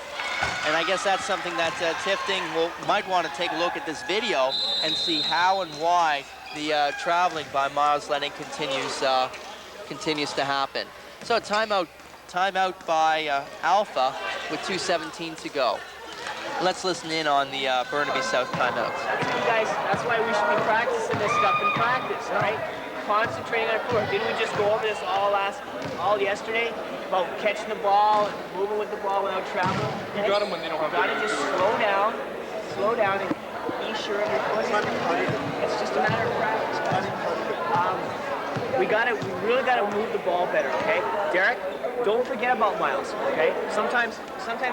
And I guess that's something that Tifting might want to take a look at this video and see how and why the traveling by Miles Lenning continues to happen. So timeout by Alpha with 2:17 to go. Let's listen in on the Burnaby South timeouts. You guys, that's why we should be practicing this stuff in practice, right? Concentrating on our floor. Didn't we just go over this all yesterday about catching the ball and moving with the ball without travel? You got them when they don't have. You got to just slow down, and be sure of your footing. It's just a matter of practice, guys. We really gotta move the ball better, okay? Derek, don't forget about Miles, okay? Sometimes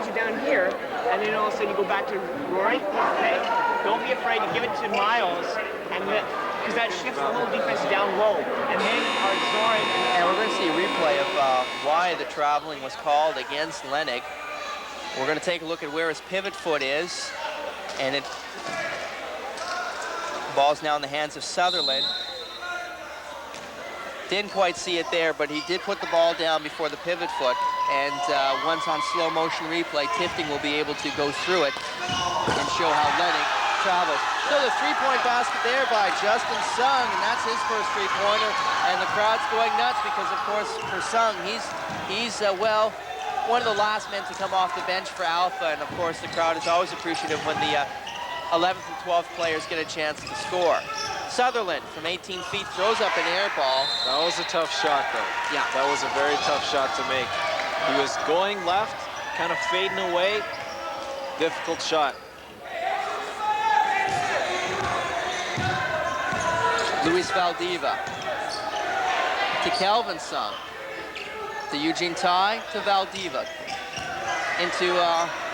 you're down here, and then all of a sudden you go back to Rory, okay? Don't be afraid to give it to Miles, and because that shifts the whole defense down low, and then our Zorin. And we're going to see a replay of why the traveling was called against Lenning. We're going to take a look at where his pivot foot is, and the ball's now in the hands of Sutherland. Didn't quite see it there, but he did put the ball down before the pivot foot. And once on slow motion replay, Tifting will be able to go through it and show how Lenning travels. So the three-point basket there by Justin Sung, and that's his first three-pointer. And the crowd's going nuts because, of course, for Sung, he's well, one of the last men to come off the bench for Alpha. And, of course, the crowd is always appreciative when the 11th and 12th players get a chance to score. Sutherland from 18 feet throws up an air ball. That was a tough shot, though. Yeah. That was a very tough shot to make. He was going left, kind of fading away. Difficult shot. Luis Valdiva to Kelvin Sung, to Eugene Tai, to Valdiva, into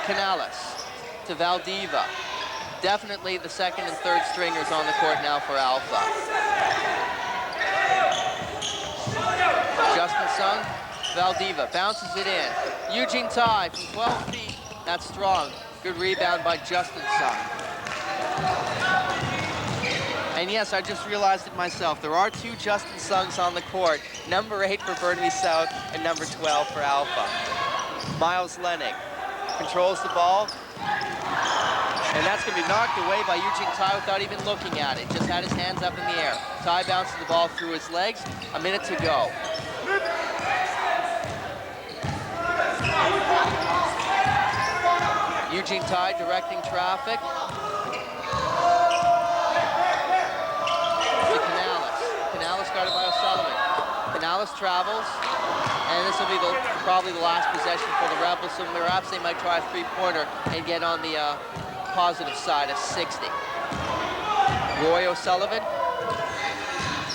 Canales, to Valdiva. Definitely the second and third stringers on the court now for Alpha. Justin Sung, Valdiva bounces it in. Eugene Tai from 12 feet, that's strong. Good rebound by Justin Sung. And yes, I just realized it myself. There are two Justin Sungs on the court, number 8 for Burnaby South and number 12 for Alpha. Miles Lennig controls the ball, and that's going to be knocked away by Eugene Tai without even looking at it. Just had his hands up in the air. Tai bounces the ball through his legs. A minute to go. Eugene Tai directing traffic. Canales guarded by O'Sullivan. Canales travels, and this will be probably the last possession for the Rebels, so perhaps they might try a three-pointer and get on the positive side of 60. Roy O'Sullivan,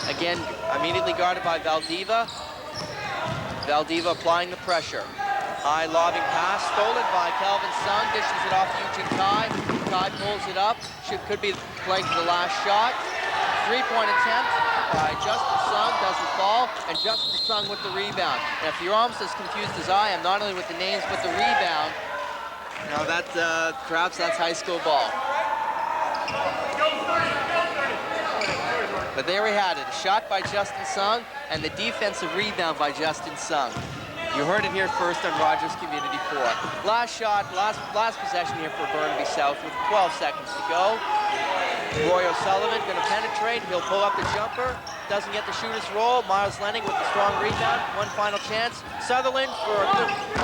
again, immediately guarded by Valdiva. Valdiva applying the pressure. High lobbing pass, stolen by Kelvin Sung, dishes it off to Eugene Tai. Tai pulls it up, could be playing for the last shot. Three-point attempt by Justin Sung, doesn't fall, and Justin Sung with the rebound. And if you're almost as confused as I am, not only with the names, but the rebound, now that, perhaps that's high school ball. But there we had it, a shot by Justin Sung, and the defensive rebound by Justin Sung. You heard it here first on Rogers Community 4. Last shot, last possession here for Burnaby South with 12 seconds to go. Roy O'Sullivan going to penetrate. He'll pull up the jumper. Doesn't get the shooter's roll. Miles Lennig with the strong rebound. One final chance. Sutherland for a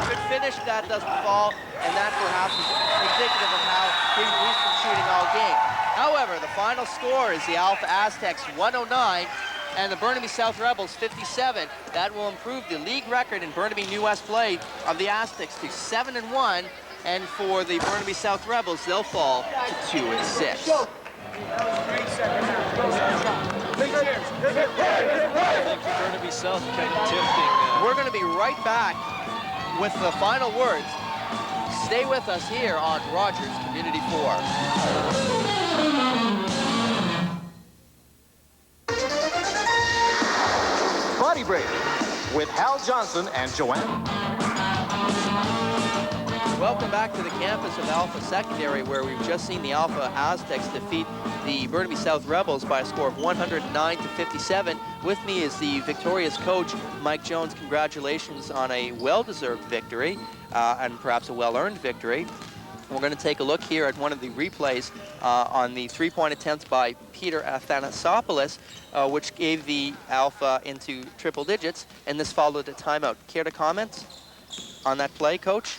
good finish. That doesn't fall. And that perhaps is indicative of how he's been shooting all game. However, the final score is the Alpha Aztecs 109 and the Burnaby South Rebels 57. That will improve the league record in Burnaby New West play of the Aztecs to 7-1. And for the Burnaby South Rebels, they'll fall to 2-6. Burnaby South kind of tilting. We're going to be right back with the final words. Stay with us here on Rogers Community 4. Body Break with Hal Johnson and Joanne. Welcome back to the campus of Alpha Secondary, where we've just seen the Alpha Aztecs defeat the Burnaby South Rebels by a score of 109-57. With me is the victorious coach, Mike Jones. Congratulations on a well-deserved victory, and perhaps a well-earned victory. We're going to take a look here at one of the replays on the three-point attempt by Peter Athanasopoulos, which gave the Alpha into triple digits, and this followed a timeout. Care to comment on that play, Coach?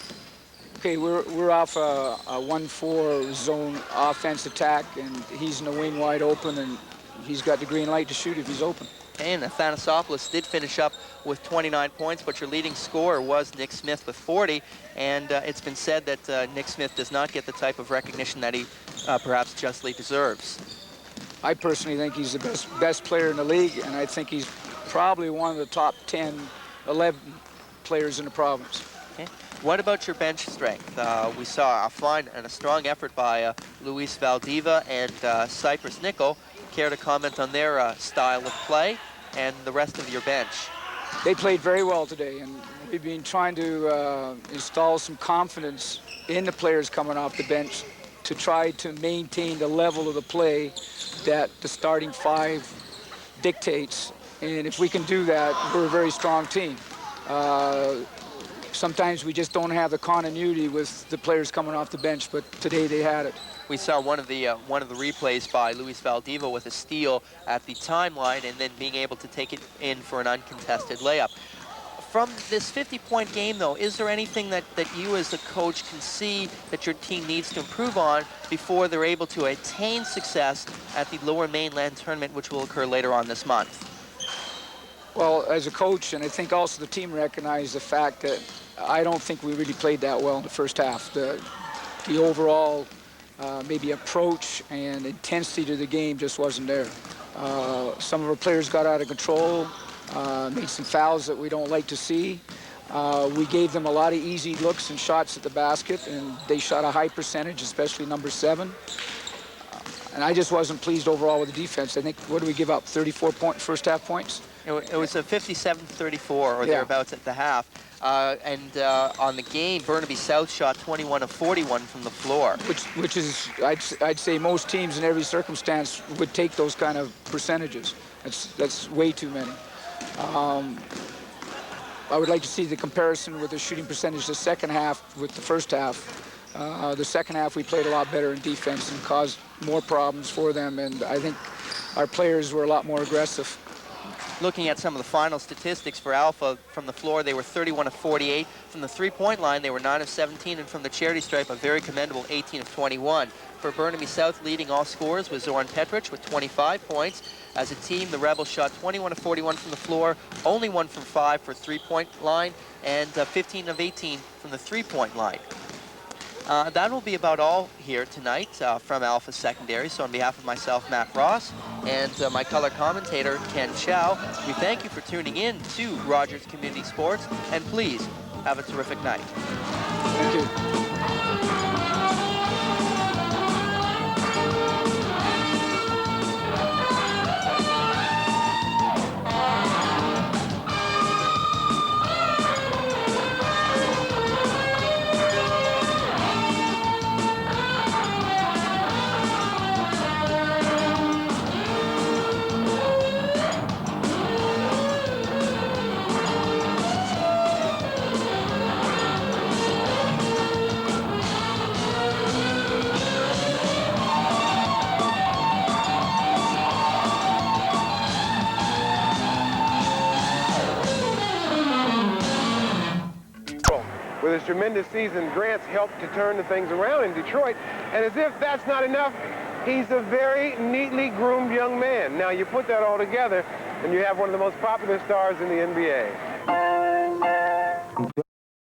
Okay, we're off a 1-4 zone offense attack, and he's in the wing wide open, and he's got the green light to shoot if he's open. And Athanasopoulos did finish up with 29 points, but your leading scorer was Nick Smith with 40, and it's been said that Nick Smith does not get the type of recognition that he perhaps justly deserves. I personally think he's the best player in the league, and I think he's probably one of the top 10, 11 players in the province. Okay. What about your bench strength? We saw a fine and a strong effort by Luis Valdiva and Cypress Nickel. Care to comment on their style of play and the rest of your bench? They played very well today, and we've been trying to install some confidence in the players coming off the bench to try to maintain the level of the play that the starting five dictates. And if we can do that, we're a very strong team. sometimes we just don't have the continuity with the players coming off the bench, but today they had it. We saw one of the replays by Luis Valdivia with a steal at the timeline and then being able to take it in for an uncontested layup. From this 50-point game, though, is there anything that you as a coach can see that your team needs to improve on before they're able to attain success at the Lower Mainland tournament, which will occur later on this month? Well, as a coach, and I think also the team recognized the fact that I don't think we really played that well in the first half. The overall maybe approach and intensity to the game just wasn't there. Some of our players got out of control, made some fouls that we don't like to see. We gave them a lot of easy looks and shots at the basket, and they shot a high percentage, especially number 7. And I just wasn't pleased overall with the defense. I think, what did we give up, 34 first half points? It was a 57-34 or thereabouts at the half. On the game, Burnaby South shot 21 of 41 from the floor. Which is, I'd say most teams in every circumstance would take those kind of percentages. That's way too many. I would like to see the comparison with the shooting percentage the second half with the first half. The second half we played a lot better in defense and caused more problems for them, and I think our players were a lot more aggressive. Looking at some of the final statistics for Alpha, from the floor they were 31 of 48. From the three-point line they were 9 of 17, and from the charity stripe a very commendable 18 of 21. For Burnaby South, leading all scorers was Zoran Petric with 25 points. As a team, the Rebels shot 21 of 41 from the floor, only 1 from 5 for three-point line, and 15 of 18 from the three-point line. That will be about all here tonight from Alpha Secondary. So on behalf of myself, Matt Ross, and my color commentator, Ken Chow, we thank you for tuning in to Rogers Community Sports, and please have a terrific night. Thank you. With his tremendous season, Grant's helped to turn the things around in Detroit, and as if that's not enough, he's a very neatly groomed young man. Now you put that all together, and you have one of the most popular stars in the NBA.